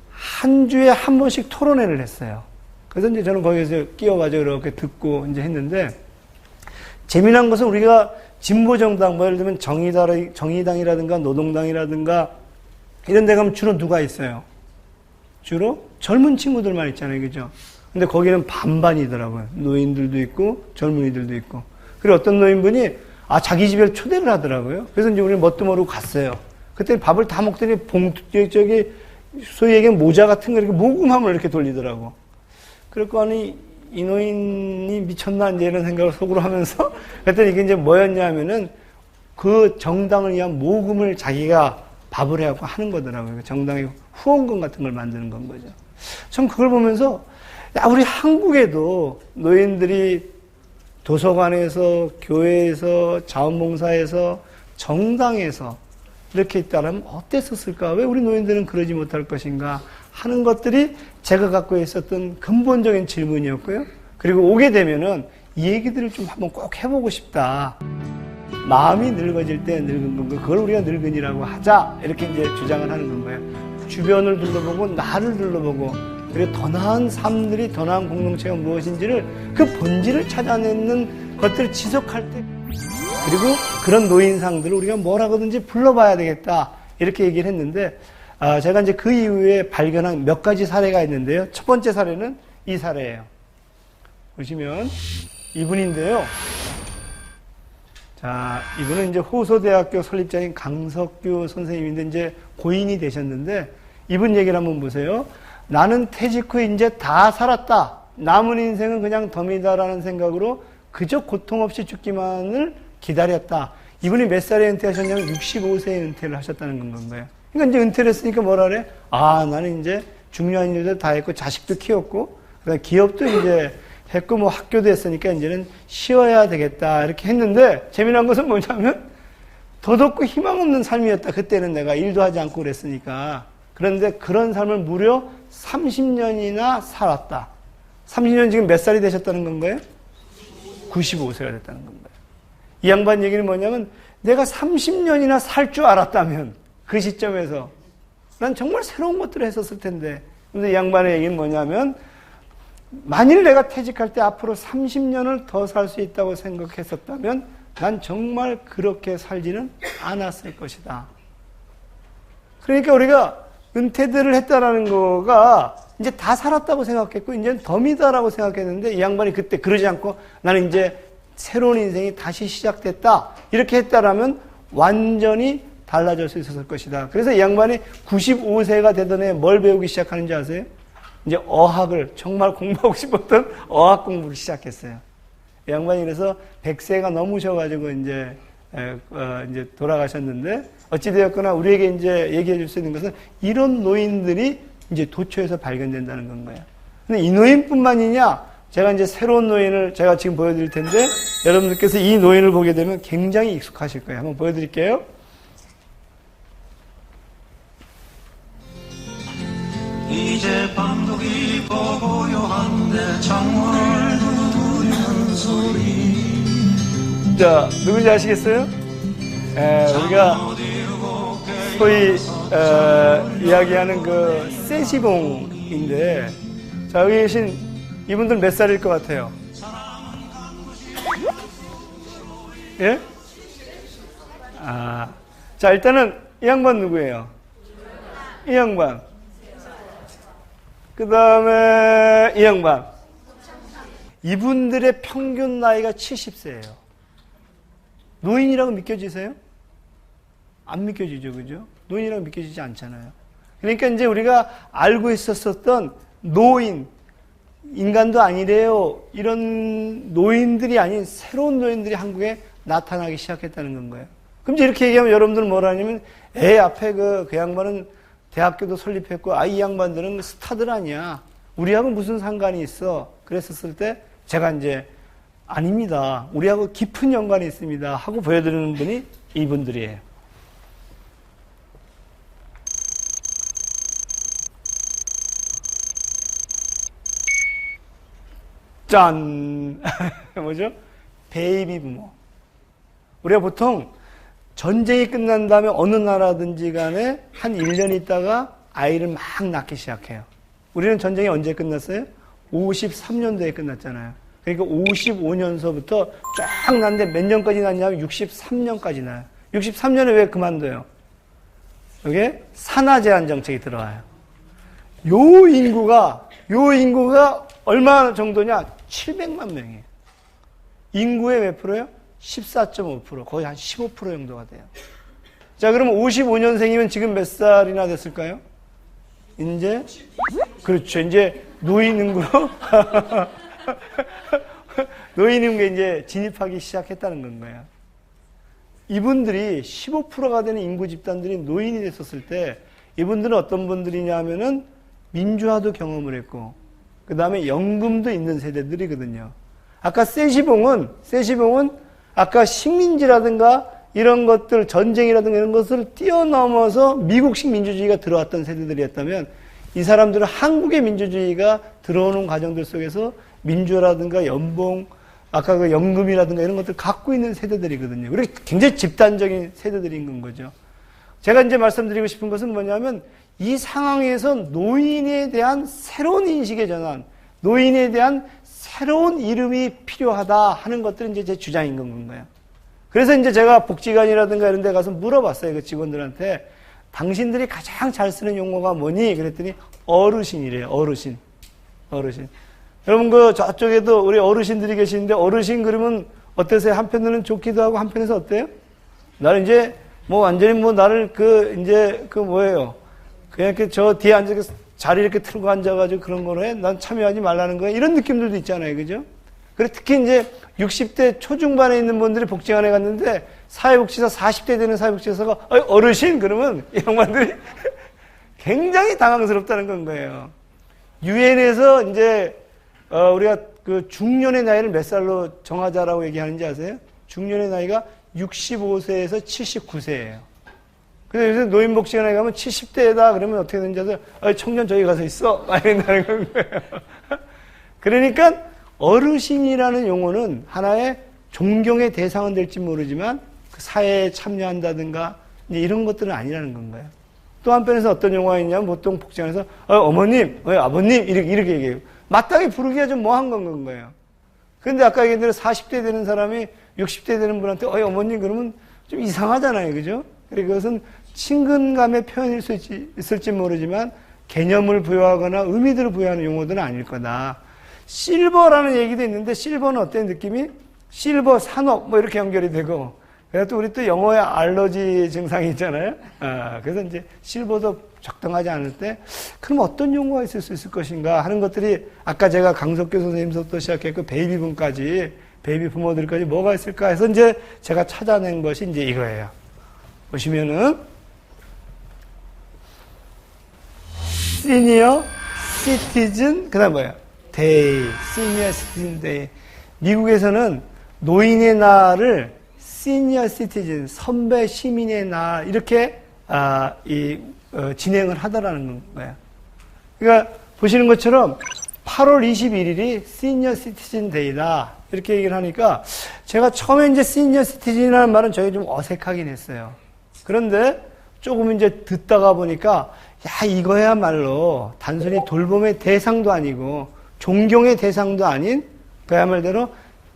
한 주에 한 번씩 토론회를 했어요. 그래서 이제 저는 거기에서 끼어가지고 이렇게 듣고 이제 했는데 재미난 것은 우리가 진보 정당, 뭐 예를 들면 정의당이라든가 노동당이라든가 이런 데 가면 주로 누가 있어요? 주로 젊은 친구들만 있잖아요. 그죠? 근데 거기는 반반이더라고요. 노인들도 있고 젊은이들도 있고. 그리고 어떤 노인분이 자기 집에 초대를 하더라고요. 그래서 이제 우리는 뭣도 모르고 갔어요. 그때 밥을 다 먹더니 저기 소위 얘기하면 모자 같은 거 이렇게 모금함을 이렇게 돌리더라고. 그랬고 아니 이 노인이 미쳤나 이제 이런 생각을 속으로 하면서 그랬더니 이게 이제 뭐였냐 하면은 그 정당을 위한 모금을 자기가 밥을 해갖고 하는 거더라고요. 정당의 후원금 같은 걸 만드는 건 거죠. 전 그걸 보면서 우리 한국에도 노인들이 도서관에서, 교회에서, 자원봉사에서, 정당에서 이렇게 있다면 어땠었을까? 왜 우리 노인들은 그러지 못할 것인가? 하는 것들이 제가 갖고 있었던 근본적인 질문이었고요. 그리고 오게 되면은 이 얘기들을 좀 한번 꼭 해보고 싶다. 마음이 늙어질 때 늙은 건가? 그걸 우리가 늙은이라고 하자. 이렇게 이제 주장을 하는 건가요? 주변을 둘러보고, 나를 둘러보고, 그리고 더 나은 삶들이, 더 나은 공동체가 무엇인지를 그 본질을 찾아내는 것들을 지속할 때, 그리고 그런 노인상들을 우리가 뭐라고든지 불러봐야 되겠다. 이렇게 얘기를 했는데, 제가 이제 그 이후에 발견한 몇 가지 사례가 있는데요. 첫 번째 사례는 이 사례예요. 보시면, 이분인데요. 자, 이분은 이제 호소대학교 설립자인 강석규 선생님인데 이제 고인이 되셨는데 이분 얘기를 한번 보세요. 나는 퇴직 후 이제 다 살았다. 남은 인생은 그냥 덤이다라는 생각으로 그저 고통 없이 죽기만을 기다렸다. 이분이 몇 살에 은퇴하셨냐면 65세에 은퇴를 하셨다는 건가요. 그러니까 이제 은퇴를 했으니까 뭐라 그래? 나는 이제 중요한 일도 다 했고 자식도 키웠고 그다음에 기업도 이제 했고 뭐 학교도 했으니까 이제는 쉬어야 되겠다 이렇게 했는데 재미난 것은 뭐냐면 더덥고 희망 없는 삶이었다. 그때는 내가 일도 하지 않고 그랬으니까. 그런데 그런 삶을 무려 30년이나 살았다. 30년 지금 몇 살이 되셨다는 건가요? 95세가 됐다는 건가요. 이 양반 얘기는 뭐냐면 내가 30년이나 살 줄 알았다면 그 시점에서 난 정말 새로운 것들을 했었을 텐데. 근데 이 양반의 얘기는 뭐냐면 만일 내가 퇴직할 때 앞으로 30년을 더 살 수 있다고 생각했었다면 난 정말 그렇게 살지는 않았을 것이다. 그러니까 우리가 은퇴들을 했다라는 거가 이제 다 살았다고 생각했고 이제는 덤이다라고 생각했는데 이 양반이 그때 그러지 않고 나는 이제 새로운 인생이 다시 시작됐다. 이렇게 했다라면 완전히 달라질 수 있었을 것이다. 그래서 이 양반이 95세가 되던 해 뭘 배우기 시작하는지 아세요? 이제 어학을 정말 공부하고 싶었던 어학 공부를 시작했어요. 이 양반이 그래서 100세가 넘으셔가지고 이제 돌아가셨는데 어찌되었거나 우리에게 이제 얘기해 줄 수 있는 것은 이런 노인들이 이제 도처에서 발견된다는 건 거예요. 근데 이 노인뿐만이냐? 제가 이제 새로운 노인을 제가 지금 보여드릴 텐데 여러분들께서 이 노인을 보게 되면 굉장히 익숙하실 거예요. 한번 보여드릴게요. 이제 밤도 깊고 고요한데 창문을 두드리는 소리. 자, 누군지 아시겠어요? 우리가 소위 이야기하는 그 세시봉인데 자, 여기 계신 이분들 몇 살일 것 같아요? 예? 자, 일단은 이 양반 누구예요? 이 양반. 그 다음에 이 양반. 이분들의 평균 나이가 70세예요. 노인이라고 믿겨지세요? 안 믿겨지죠, 그죠? 노인이라고 믿겨지지 않잖아요. 그러니까 이제 우리가 알고 있었던 노인, 인간도 아니래요. 이런 노인들이 아닌 새로운 노인들이 한국에 나타나기 시작했다는 건 거예요. 그럼 이제 이렇게 얘기하면 여러분들은 뭐라 하냐면, 앞에 그 양반은 대학교도 설립했고, 이 양반들은 스타들 아니야. 우리하고 무슨 상관이 있어? 그랬었을 때, 제가 이제, 아닙니다. 우리하고 깊은 연관이 있습니다. 하고 보여드리는 분이 이분들이에요. 짠! 뭐죠? 베이비 부모. 우리가 보통 전쟁이 끝난 다음에 어느 나라든지 간에 한 1년 있다가 아이를 막 낳기 시작해요. 우리는 전쟁이 언제 끝났어요? 53년도에 끝났잖아요. 그러니까 55년서부터 쫙 났는데 몇 년까지 났냐면 63년까지 나요. 63년에 왜 그만둬요? 여기에 산하 제한 정책이 들어와요. 요 인구가 얼마 정도냐? 700만 명이에요. 인구의 몇 프로요? 14.5%. 거의 한 15% 정도가 돼요. 자, 그러면 55년생이면 지금 몇 살이나 됐을까요? 이제? 그렇죠. 이제 노인 인구로? 노인 인구에 이제 진입하기 시작했다는 건 거예요. 이분들이 15%가 되는 인구 집단들이 노인이 됐었을 때 이분들은 어떤 분들이냐 하면은 민주화도 경험을 했고 그 다음에 연금도 있는 세대들이거든요. 아까 세시봉은 아까 식민지라든가 이런 것들, 전쟁이라든가 이런 것을 뛰어넘어서 미국식 민주주의가 들어왔던 세대들이었다면 이 사람들은 한국의 민주주의가 들어오는 과정들 속에서 민주라든가 연봉, 아까 그 연금이라든가 이런 것들 갖고 있는 세대들이거든요. 그리고 굉장히 집단적인 세대들인 건 거죠. 제가 이제 말씀드리고 싶은 것은 뭐냐면 이 상황에서 노인에 대한 새로운 인식의 전환, 노인에 대한 새로운 이름이 필요하다 하는 것들은 이제 제 주장인 건 거예요. 그래서 이제 제가 복지관이라든가 이런 데 가서 물어봤어요. 그 직원들한테. 당신들이 가장 잘 쓰는 용어가 뭐니? 그랬더니 어르신이래요. 어르신. 여러분 그 저쪽에도 우리 어르신들이 계시는데 어르신 그러면 어떠세요? 한편으로는 좋기도 하고 한편에서 어때요? 나는 이제 뭐 완전히 뭐 나를 뭐예요? 그냥 이렇게 저 뒤에 앉아서 자리 이렇게 틀고 앉아가지고 그런 거로 해? 난 참여하지 말라는 거야? 이런 느낌들도 있잖아요. 그죠? 그리고 특히 이제 60대 초중반에 있는 분들이 복지관에 갔는데 사회복지사 40대 되는 사회복지사가 어르신 그러면 이 양반들이 굉장히 당황스럽다는 건 거예요. 유엔에서 이제 우리가 그 중년의 나이를 몇 살로 정하자라고 얘기하는지 아세요? 중년의 나이가 65세에서 79세예요. 그래서 요새 노인복지관에 가면 70대다 그러면 어떻게 되는지 아세요? 청년 저기 가서 있어. 막 이런다는 건 거예요. 그러니까 어르신이라는 용어는 하나의 존경의 대상은 될지 모르지만 그 사회에 참여한다든가 이런 것들은 아니라는 건가요. 또 한편에서 어떤 용어가 있냐면 보통 복지관에서 어머님, 아버님 이렇게 얘기해요. 마땅히 부르기가 좀 뭐한 건 거예요. 그런데 아까 얘기한 대로 40대 되는 사람이 60대 되는 분한테 어머님 그러면 좀 이상하잖아요. 그죠? 그리고 그것은 친근감의 표현일 수 있을지 모르지만 개념을 부여하거나 의미들을 부여하는 용어들은 아닐 거다. 실버라는 얘기도 있는데 실버는 어떤 느낌이? 실버 산업 뭐 이렇게 연결이 되고 그래서 또 우리 또 영어에 알러지 증상이 있잖아요. 그래서 이제 실버도 적당하지 않을 때 그럼 어떤 용어가 있을 수 있을 것인가 하는 것들이 아까 제가 강석규 선생님부터 시작했고 베이비붐까지 베이비 부모들까지 뭐가 있을까 해서 이제 제가 찾아낸 것이 이제 이거예요. 보시면은 시니어 시티즌 그다음 뭐예요? 데이, 시니어 시티즌 데이. 미국에서는 노인의 날을 시니어 시티즌, 선배 시민의 날 이렇게 진행을 하더라는 거예요. 그러니까 보시는 것처럼 8월 21일이 시니어 시티즌 데이다 이렇게 얘기를 하니까 제가 처음에 이제 시니어 시티즌이라는 말은 저희 좀 어색하긴 했어요. 그런데 조금 이제 듣다가 보니까 이거야말로 단순히 돌봄의 대상도 아니고 존경의 대상도 아닌 그야말로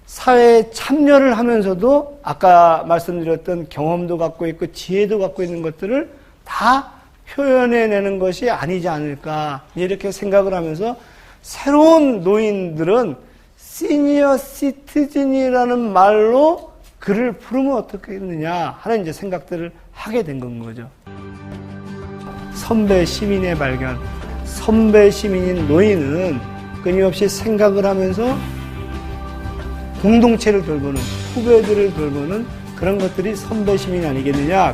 사회에 참여를 하면서도 아까 말씀드렸던 경험도 갖고 있고 지혜도 갖고 있는 것들을 다 표현해내는 것이 아니지 않을까 이렇게 생각을 하면서 새로운 노인들은 시니어 시티즌이라는 말로 그를 부르면 어떻겠느냐 하는 이제 생각들을 하게 된 건 거죠. 선배 시민의 발견, 선배 시민인 노인은 끊임없이 생각을 하면서 공동체를 돌보는, 후배들을 돌보는 그런 것들이 선배 시민 아니겠느냐.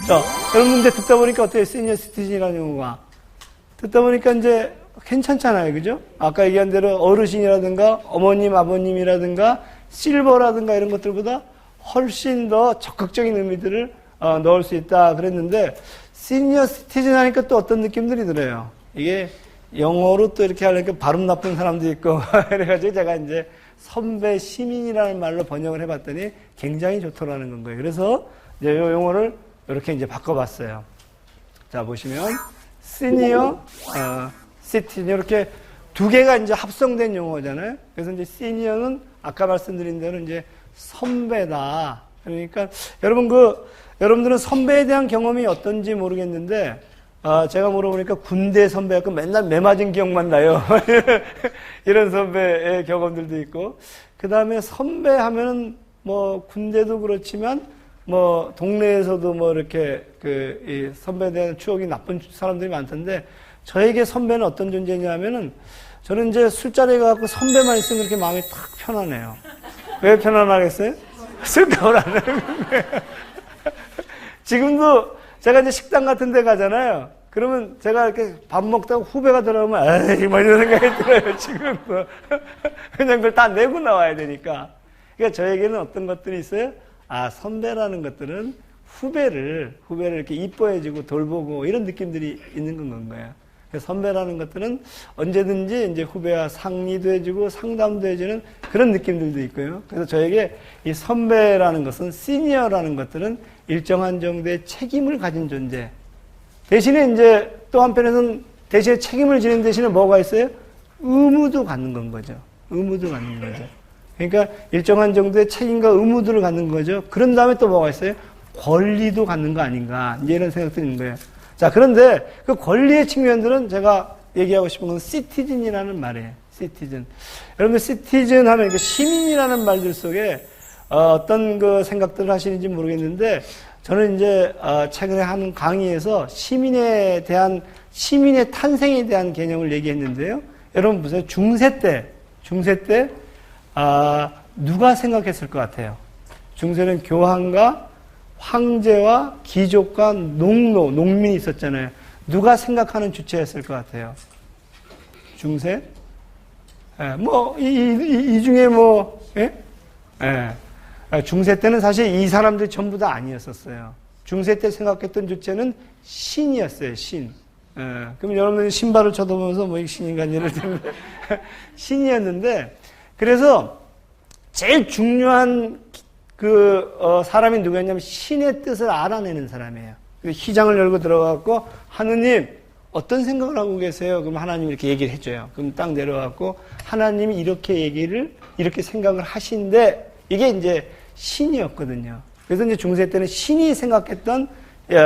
자, 여러분들 듣다 보니까 어때요? 시니어 시티즌이라는 용어가. 듣다 보니까 이제 괜찮잖아요. 그죠? 아까 얘기한 대로 어르신이라든가 어머님, 아버님이라든가 실버라든가 이런 것들보다 훨씬 더 적극적인 의미들을 넣을 수 있다 그랬는데 시니어 시티즌 하니까 또 어떤 느낌들이 들어요. 이게 영어로 또 이렇게 하려니까 발음 나쁜 사람도 있고 그래가지고 제가 이제 선배 시민이라는 말로 번역을 해봤더니 굉장히 좋더라는 건 거예요. 그래서 이제 이 용어를 이렇게 이제 바꿔봤어요. 자, 보시면 시니어 시티즌 이렇게 두 개가 이제 합성된 용어잖아요. 그래서 이제 시니어는 아까 말씀드린 대로 이제 선배다. 그러니까 여러분들은 선배에 대한 경험이 어떤지 모르겠는데 제가 물어보니까 군대 선배였고 맨날 매 맞은 기억만 나요. 이런 선배의 경험들도 있고 그 다음에 선배 하면은 뭐 군대도 그렇지만 뭐 동네에서도 뭐 이렇게 이 선배에 대한 추억이 나쁜 사람들이 많던데 저에게 선배는 어떤 존재냐면은 저는 이제 술자리에 가고 선배만 있으면 그렇게 마음이 탁 편안해요. 왜 편안하겠어요? 술값을 안 내는데. 지금도 제가 이제 식당 같은 데 가잖아요. 그러면 제가 이렇게 밥 먹다가 후배가 들어오면 에이 뭐 이런 생각이 들어요. 지금도. 그냥 그걸 다 내고 나와야 되니까. 그러니까 저에게는 어떤 것들이 있어요? 선배라는 것들은 후배를 이렇게 이뻐해주고 돌보고 이런 느낌들이 있는 건 거예요. 선배라는 것들은 언제든지 이제 후배와 상의도 해주고 상담도 해주는 그런 느낌들도 있고요. 그래서 저에게 이 선배라는 것은 시니어라는 것들은 일정한 정도의 책임을 가진 존재. 대신에 이제 또 한편에서는 대신에 책임을 지는 대신에 뭐가 있어요? 의무도 갖는 건 거죠. 의무도 갖는 거죠. 그러니까 일정한 정도의 책임과 의무들을 갖는 거죠. 그런 다음에 또 뭐가 있어요? 권리도 갖는 거 아닌가. 이제 이런 생각들이 있는 거예요. 자, 그런데 그 권리의 측면들은 제가 얘기하고 싶은 건 시티즌이라는 말이에요. 시티즌. 여러분들 시티즌 하면 그 시민이라는 말들 속에 어떤 그 생각들을 하시는지 모르겠는데 저는 이제 최근에 하는 강의에서 시민의 탄생에 대한 개념을 얘기했는데요. 여러분 보세요. 중세 때 누가 생각했을 것 같아요? 중세는 교황과 황제와 귀족과 농민이 있었잖아요. 누가 생각하는 주체였을 것 같아요? 중세? 이 중에 중세 때는 사실 이 사람들이 전부 다 아니었었어요. 중세 때 생각했던 주체는 신이었어요, 신. 그럼 여러분들이 신발을 쳐다보면서 뭐 이 신인가 예를 들면 신이었는데 그래서 제일 중요한 사람이 누구였냐면 신의 뜻을 알아내는 사람이에요. 휘장을 열고 들어가고 하느님 어떤 생각을 하고 계세요? 그럼 하나님이 이렇게 얘기를 해줘요. 그럼 딱 내려가고 하나님이 이렇게 생각을 하신데 이게 이제 신이었거든요. 그래서 이제 중세 때는 신이 생각했던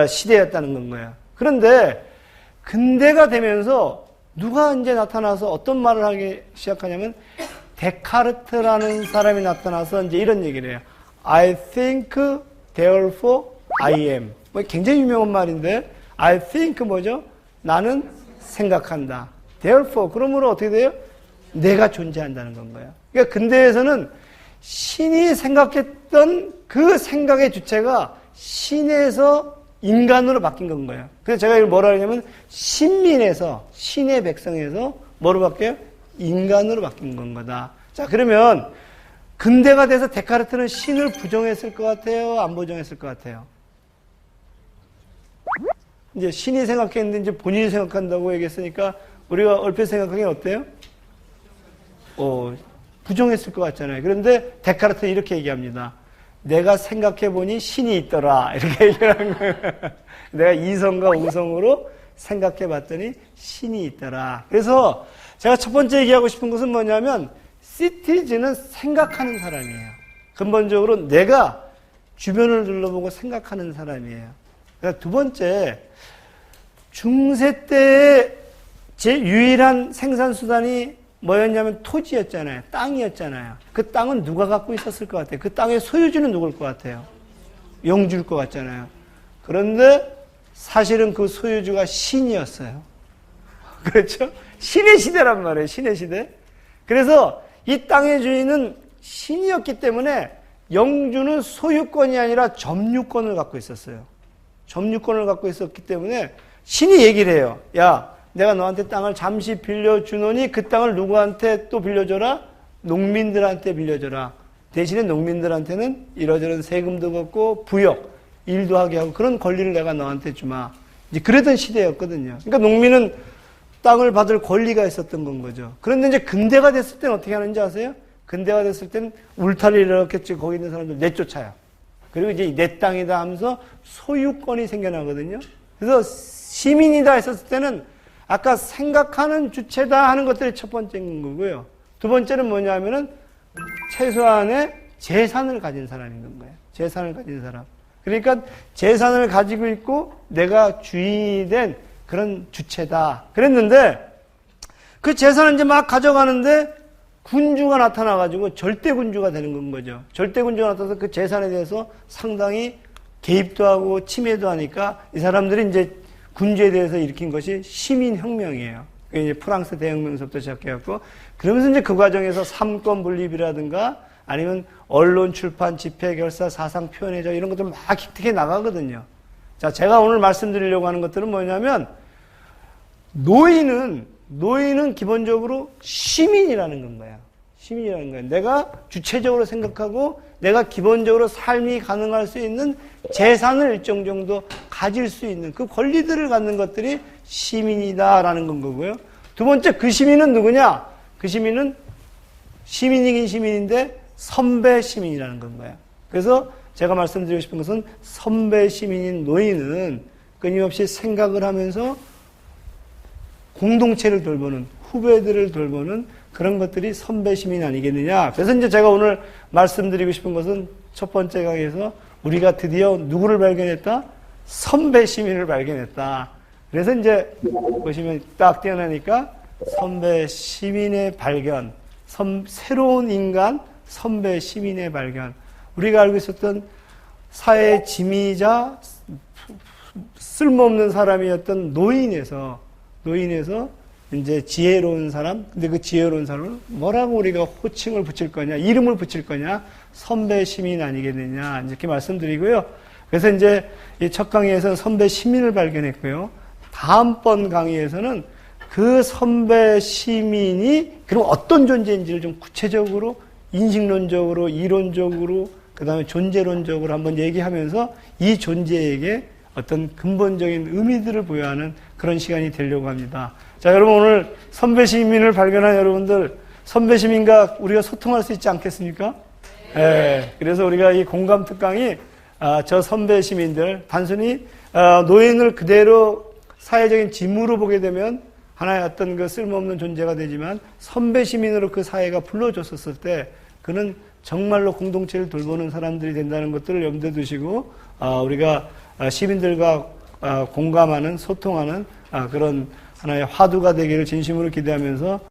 시대였다는 건 거예요. 그런데 근대가 되면서 누가 이제 나타나서 어떤 말을 하기 시작하냐면 데카르트라는 사람이 나타나서 이제 이런 얘기를 해요. I think, therefore I am. 굉장히 유명한 말인데, I think 뭐죠? 나는 생각한다. Therefore, 그러므로 어떻게 돼요? 내가 존재한다는 건 거예요. 그러니까 근대에서는 신이 생각했던 그 생각의 주체가 신에서 인간으로 바뀐 건 거예요. 그래서 제가 이걸 뭐라 하냐면, 신민에서, 신의 백성에서 뭐로 바뀌어요? 인간으로 바뀐 건 거다. 자, 그러면 근대가 돼서 데카르트는 신을 부정했을 것 같아요? 안 부정했을 것 같아요? 이제 신이 생각했는데 이제 본인이 생각한다고 얘기했으니까 우리가 얼핏 생각하기엔 어때요? 부정했을 것 같잖아요. 그런데 데카르트는 이렇게 얘기합니다. 내가 생각해보니 신이 있더라. 이렇게 얘기하는 거예요. 내가 이성과 우성으로 생각해봤더니 신이 있더라. 그래서 제가 첫 번째 얘기하고 싶은 것은 뭐냐면 시티즌은 생각하는 사람이에요. 근본적으로 내가 주변을 둘러보고 생각하는 사람이에요. 그러니까 두 번째, 중세 때의 제 유일한 생산수단이 뭐였냐면 토지였잖아요. 땅이었잖아요. 그 땅은 누가 갖고 있었을 것 같아요? 그 땅의 소유주는 누굴 것 같아요? 영주일 것 같잖아요. 그런데 사실은 그 소유주가 신이었어요. 그렇죠? 신의 시대란 말이에요. 신의 시대. 그래서 이 땅의 주인은 신이었기 때문에 영주는 소유권이 아니라 점유권을 갖고 있었어요. 점유권을 갖고 있었기 때문에 신이 얘기를 해요. 야, 내가 너한테 땅을 잠시 빌려주노니 그 땅을 누구한테 또 빌려줘라? 농민들한테 빌려줘라. 대신에 농민들한테는 이러저런 세금도 걷고 부역, 일도 하게 하고 그런 권리를 내가 너한테 주마. 이제 그러던 시대였거든요. 그러니까 농민은 땅을 받을 권리가 있었던 건 거죠. 그런데 이제 근대가 됐을 때는 어떻게 하는지 아세요? 근대가 됐을 때는 울타리를 이렇게 찍고 거기 있는 사람들 내쫓아요. 그리고 이제 내 땅이다 하면서 소유권이 생겨나거든요. 그래서 시민이다 했었을 때는 아까 생각하는 주체다 하는 것들이 첫 번째인 거고요. 두 번째는 뭐냐면은 최소한의 재산을 가진 사람인 건 거예요. 재산을 가진 사람. 그러니까 재산을 가지고 있고 내가 주인이 된 그런 주체다. 그랬는데 그 재산을 이제 막 가져가는데 군주가 나타나가지고 절대군주가 되는 건 거죠. 절대군주가 나타나서 그 재산에 대해서 상당히 개입도 하고 침해도 하니까 이 사람들이 이제 군주에 대해서 일으킨 것이 시민혁명이에요. 그게 이제 프랑스 대혁명서부터 시작해갖고 그러면서 이제 그 과정에서 삼권 분립이라든가 아니면 언론, 출판, 집회, 결사, 사상, 표현의 자유 이런 것들 막 획득해 나가거든요. 자, 제가 오늘 말씀드리려고 하는 것들은 뭐냐면 노인은 기본적으로 시민이라는 건 거야. 시민이라는 거야. 내가 주체적으로 생각하고 내가 기본적으로 삶이 가능할 수 있는 재산을 일정 정도 가질 수 있는 그 권리들을 갖는 것들이 시민이다라는 건 거고요. 두 번째, 그 시민은 누구냐? 그 시민은 시민이긴 시민인데 선배 시민이라는 건 거야. 그래서 제가 말씀드리고 싶은 것은 선배 시민인 노인은 끊임없이 생각을 하면서 공동체를 돌보는, 후배들을 돌보는 그런 것들이 선배 시민 아니겠느냐. 그래서 이제 제가 오늘 말씀드리고 싶은 것은 첫 번째 강의에서 우리가 드디어 누구를 발견했다? 선배 시민을 발견했다. 그래서 이제 보시면 딱 띄어나니까 선배 시민의 발견, 새로운 인간, 선배 시민의 발견. 우리가 알고 있었던 사회의 짐이자 쓸모없는 사람이었던 노인에서 이제 지혜로운 사람, 근데 그 지혜로운 사람을 뭐라고 우리가 호칭을 붙일 거냐, 이름을 붙일 거냐, 선배 시민 아니겠느냐, 이렇게 말씀드리고요. 그래서 이제 이 첫 강의에서는 선배 시민을 발견했고요. 다음번 강의에서는 그 선배 시민이 그럼 어떤 존재인지를 좀 구체적으로, 인식론적으로, 이론적으로, 그 다음에 존재론적으로 한번 얘기하면서 이 존재에게 어떤 근본적인 의미들을 부여하는 그런 시간이 되려고 합니다. 자, 여러분 오늘 선배 시민을 발견한 여러분들, 선배 시민과 우리가 소통할 수 있지 않겠습니까? 네. 그래서 우리가 이 공감 특강이 저 선배 시민들, 단순히 노인을 그대로 사회적인 짐으로 보게 되면 하나의 어떤 그 쓸모없는 존재가 되지만 선배 시민으로 그 사회가 불러줬었을 때 그는 정말로 공동체를 돌보는 사람들이 된다는 것들을 염두에 두시고 우리가 시민들과 공감하는, 소통하는 그런 하나의 화두가 되기를 진심으로 기대하면서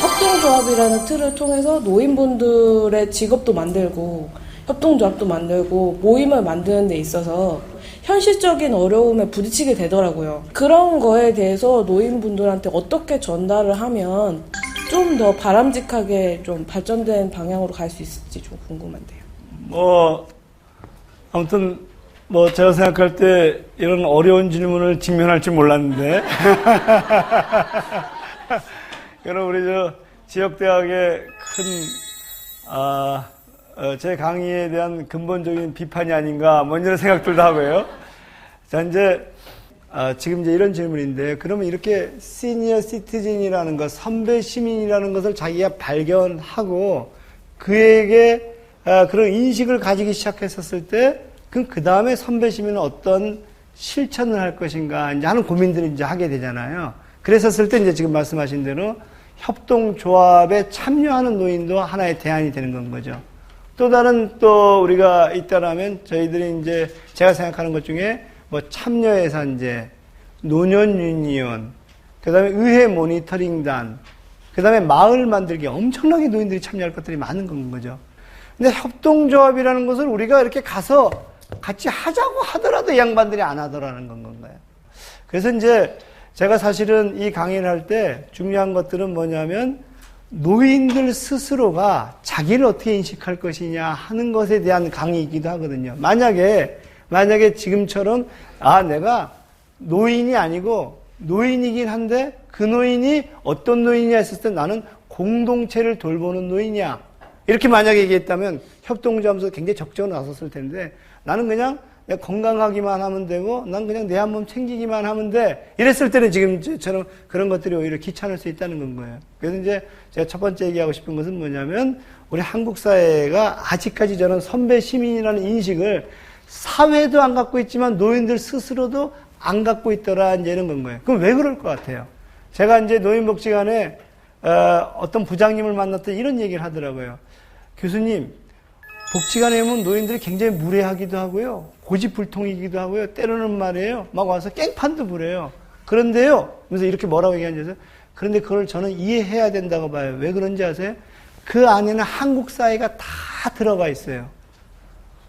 협동조합이라는 틀을 통해서 노인분들의 직업도 만들고 협동조합도 만들고 모임을 만드는 데 있어서 현실적인 어려움에 부딪히게 되더라고요. 그런 거에 대해서 노인분들한테 어떻게 전달을 하면 좀 더 바람직하게 좀 발전된 방향으로 갈 수 있을지 좀 궁금한데요. 아무튼 제가 생각할 때 이런 어려운 질문을 직면할 줄 몰랐는데 그럼 우리 지역대학의 제 강의에 대한 근본적인 비판이 아닌가 이런 생각들도 하고요. 자, 지금 이런 질문인데, 그러면 이렇게 시니어 시티즌이라는 것, 선배 시민이라는 것을 자기가 발견하고 그에게 그런 인식을 가지기 시작했었을 때, 그 다음에 선배 시민은 어떤 실천을 할 것인가 이제 하는 고민들을 이제 하게 되잖아요. 그랬었을 때 이제 지금 말씀하신 대로 협동조합에 참여하는 노인도 하나의 대안이 되는 건 거죠. 또 다른 또 우리가 있다라면 저희들이 이제 제가 생각하는 것 중에 뭐 참여예산제, 노년 유니온, 그 다음에 의회 모니터링단, 그 다음에 마을 만들기 엄청나게 노인들이 참여할 것들이 많은 건 거죠. 근데 협동조합이라는 것을 우리가 이렇게 가서 같이 하자고 하더라도 이 양반들이 안 하더라는 건 건가요. 그래서 이제 제가 사실은 이 강의를 할 때 중요한 것들은 뭐냐면 노인들 스스로가 자기를 어떻게 인식할 것이냐 하는 것에 대한 강의이기도 하거든요. 만약에 지금처럼 내가 노인이 아니고 노인이긴 한데 그 노인이 어떤 노인이냐 했을 때 나는 공동체를 돌보는 노인이야. 이렇게 만약에 얘기했다면 협동조합에서 굉장히 적극적으로 나섰을 텐데 나는 그냥 내가 건강하기만 하면 되고 난 그냥 내 한 몸 챙기기만 하면 돼. 이랬을 때는 지금처럼 그런 것들이 오히려 귀찮을 수 있다는 건 거예요. 그래서 이제 제가 첫 번째 얘기하고 싶은 것은 뭐냐면 우리 한국 사회가 아직까지 저런 선배 시민이라는 인식을 사회도 안 갖고 있지만 노인들 스스로도 안 갖고 있더라 이제 이런 건 거예요. 그럼 왜 그럴 것 같아요? 제가 이제 노인복지관에 어떤 부장님을 만났더니 이런 얘기를 하더라고요. 교수님, 복지관에 오면 노인들이 굉장히 무례하기도 하고요. 고집불통이기도 하고요. 때로는 말이에요. 막 와서 깽판도 부려요. 그런데요. 그래서 이렇게 뭐라고 얘기하는지 아세요? 그런데 그걸 저는 이해해야 된다고 봐요. 왜 그런지 아세요? 그 안에는 한국 사회가 다 들어가 있어요.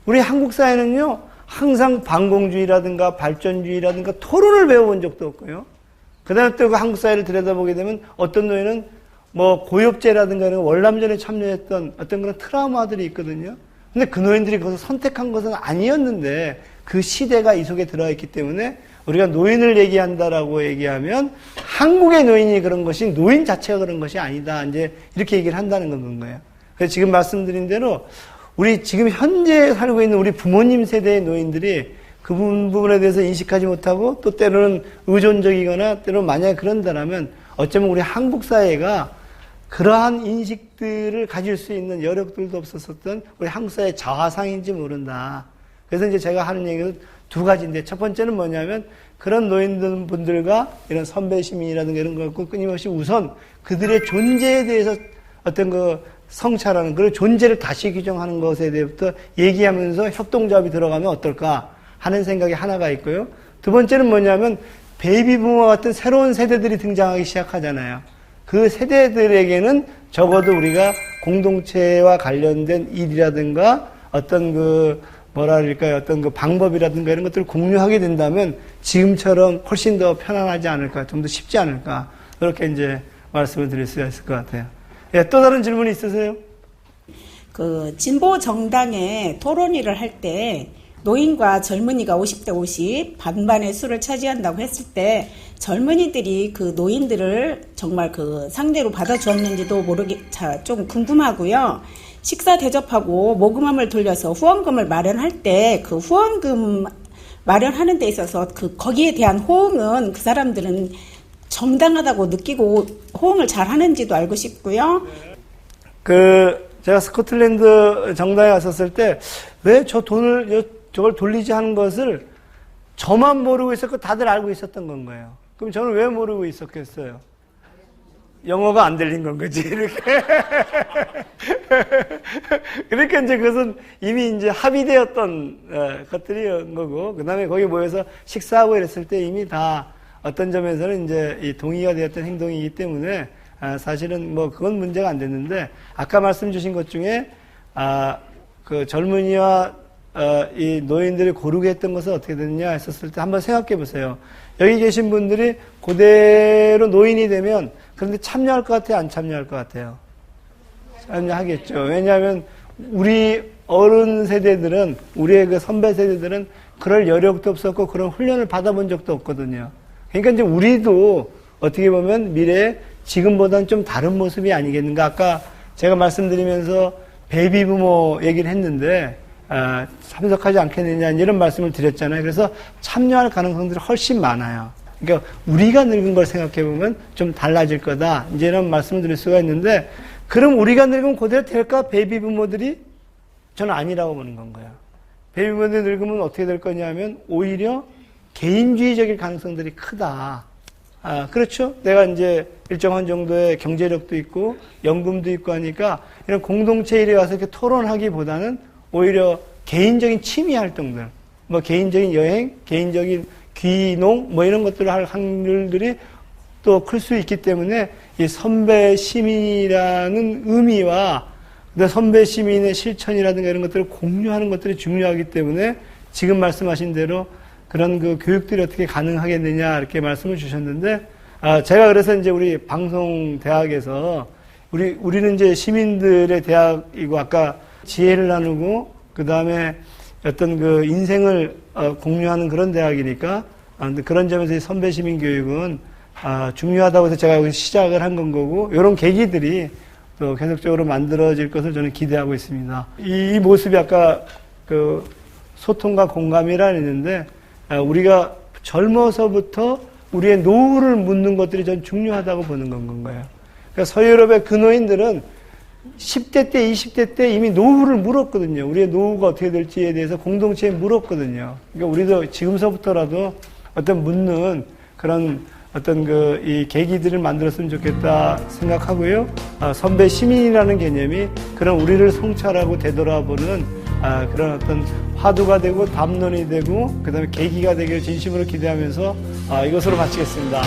우리 한국 사회는요. 항상 반공주의라든가 발전주의라든가 토론을 배워본 적도 없고요. 그 다음에 또 그 한국 사회를 들여다보게 되면 어떤 노인은 뭐 고엽제라든가 이런 월남전에 참여했던 어떤 그런 트라우마들이 있거든요. 근데 그 노인들이 그것을 선택한 것은 아니었는데 그 시대가 이 속에 들어있기 때문에 우리가 노인을 얘기한다라고 얘기하면 한국의 노인이 그런 것이 노인 자체가 그런 것이 아니다. 이제 이렇게 얘기를 한다는 건 거예요. 그래서 지금 말씀드린 대로 우리 지금 현재 살고 있는 우리 부모님 세대의 노인들이 그 부분에 대해서 인식하지 못하고 또 때로는 의존적이거나 때로는 만약에 그런다면 어쩌면 우리 한국 사회가 그러한 인식들을 가질 수 있는 여력들도 없었었던 우리 한국 사회의 자화상인지 모른다. 그래서 이제 제가 하는 얘기는 두 가지인데 첫 번째는 뭐냐면 그런 노인분들과 이런 선배 시민이라든가 이런 걸 갖고 끊임없이 우선 그들의 존재에 대해서 어떤 그 성찰하는 그런 존재를 다시 규정하는 것에 대해서부터 얘기하면서 협동조합이 들어가면 어떨까 하는 생각이 하나가 있고요. 두 번째는 뭐냐면 베이비부머 같은 새로운 세대들이 등장하기 시작하잖아요. 그 세대들에게는 적어도 우리가 공동체와 관련된 일이라든가 어떤 그 뭐랄까요 어떤 그 방법이라든가 이런 것들을 공유하게 된다면 지금처럼 훨씬 더 편안하지 않을까, 좀 더 쉽지 않을까 그렇게 이제 말씀을 드릴 수가 있을 것 같아요. 예, 또 다른 질문이 있으세요? 그 진보 정당의 토론회를 할 때 노인과 젊은이가 50대 50 반반의 수를 차지한다고 했을 때 젊은이들이 그 노인들을 정말 그 상대로 받아주었는지도 좀 궁금하고요. 식사 대접하고 모금함을 돌려서 후원금을 마련할 때 그 후원금 마련하는 데 있어서 거기에 대한 호응은 그 사람들은 정당하다고 느끼고 호응을 잘 하는지도 알고 싶고요. 제가 스코틀랜드 정당에 갔었을 때 왜 저걸 돌리지 하는 것을 저만 모르고 있었고 다들 알고 있었던 건 거예요. 그럼 저는 왜 모르고 있었겠어요? 영어가 안 들린 건 거지, 이렇게. 그러니까 이제 그것은 이미 이제 합의되었던 것들이 거고, 그 다음에 거기 모여서 식사하고 이랬을 때 이미 다 어떤 점에서는 이제 이 동의가 되었던 행동이기 때문에 사실은 뭐 그건 문제가 안 됐는데, 아까 말씀 주신 것 중에, 그 젊은이와 이 노인들이 고르게 했던 것은 어떻게 됐느냐 했었을 때 한번 생각해 보세요. 여기 계신 분들이 그대로 노인이 되면 그런데 참여할 것 같아요? 안 참여할 것 같아요? 참여하겠죠. 왜냐하면 우리 어른 세대들은, 우리의 그 선배 세대들은 그럴 여력도 없었고 그런 훈련을 받아본 적도 없거든요. 그러니까 이제 우리도 어떻게 보면 미래에 지금보다는 좀 다른 모습이 아니겠는가. 아까 제가 말씀드리면서 베이비부모 얘기를 했는데 참석하지 않겠느냐 이런 말씀을 드렸잖아요. 그래서 참여할 가능성들이 훨씬 많아요. 그러니까 우리가 늙은 걸 생각해 보면 좀 달라질 거다 이제 이런 말씀을 드릴 수가 있는데, 그럼 우리가 늙으면 그대로 될까? 베이비부모들이? 저는 아니라고 보는 건 거예요. 베이비부모들이 늙으면 어떻게 될 거냐면 오히려 개인주의적일 가능성들이 크다. 그렇죠? 내가 이제 일정한 정도의 경제력도 있고 연금도 있고 하니까 이런 공동체 일에 와서 이렇게 토론하기보다는 오히려 개인적인 취미 활동들, 뭐 개인적인 여행, 개인적인 귀농, 뭐 이런 것들을 할 확률들이 또 클 수 있기 때문에 이 선배 시민이라는 의미와 선배 시민의 실천이라든가 이런 것들을 공유하는 것들이 중요하기 때문에 지금 말씀하신 대로 그런 그 교육들이 어떻게 가능하겠느냐 이렇게 말씀을 주셨는데, 제가 그래서 이제 우리 방송대학에서 우리는 이제 시민들의 대학이고 아까 지혜를 나누고 그 다음에 어떤 그 인생을 공유하는 그런 대학이니까 그런 점에서 이 선배 시민 교육은 중요하다고 해서 제가 여기 시작을 한 건 거고, 이런 계기들이 또 계속적으로 만들어질 것을 저는 기대하고 있습니다. 이 모습이 아까 그 소통과 공감이라 했는데, 우리가 젊어서부터 우리의 노후를 묻는 것들이 전 중요하다고 보는 건가요? 그러니까 서유럽의 근호인들은 10대 때, 20대 때 이미 노후를 물었거든요. 우리의 노후가 어떻게 될지에 대해서 공동체에 물었거든요. 그러니까 우리도 지금서부터라도 어떤 묻는 그런 어떤 이 계기들을 만들었으면 좋겠다 생각하고요. 선배 시민이라는 개념이 그런 우리를 성찰하고 되돌아보는 그런 어떤 화두가 되고 담론이 되고 그 다음에 계기가 되기를 진심으로 기대하면서 이것으로 마치겠습니다.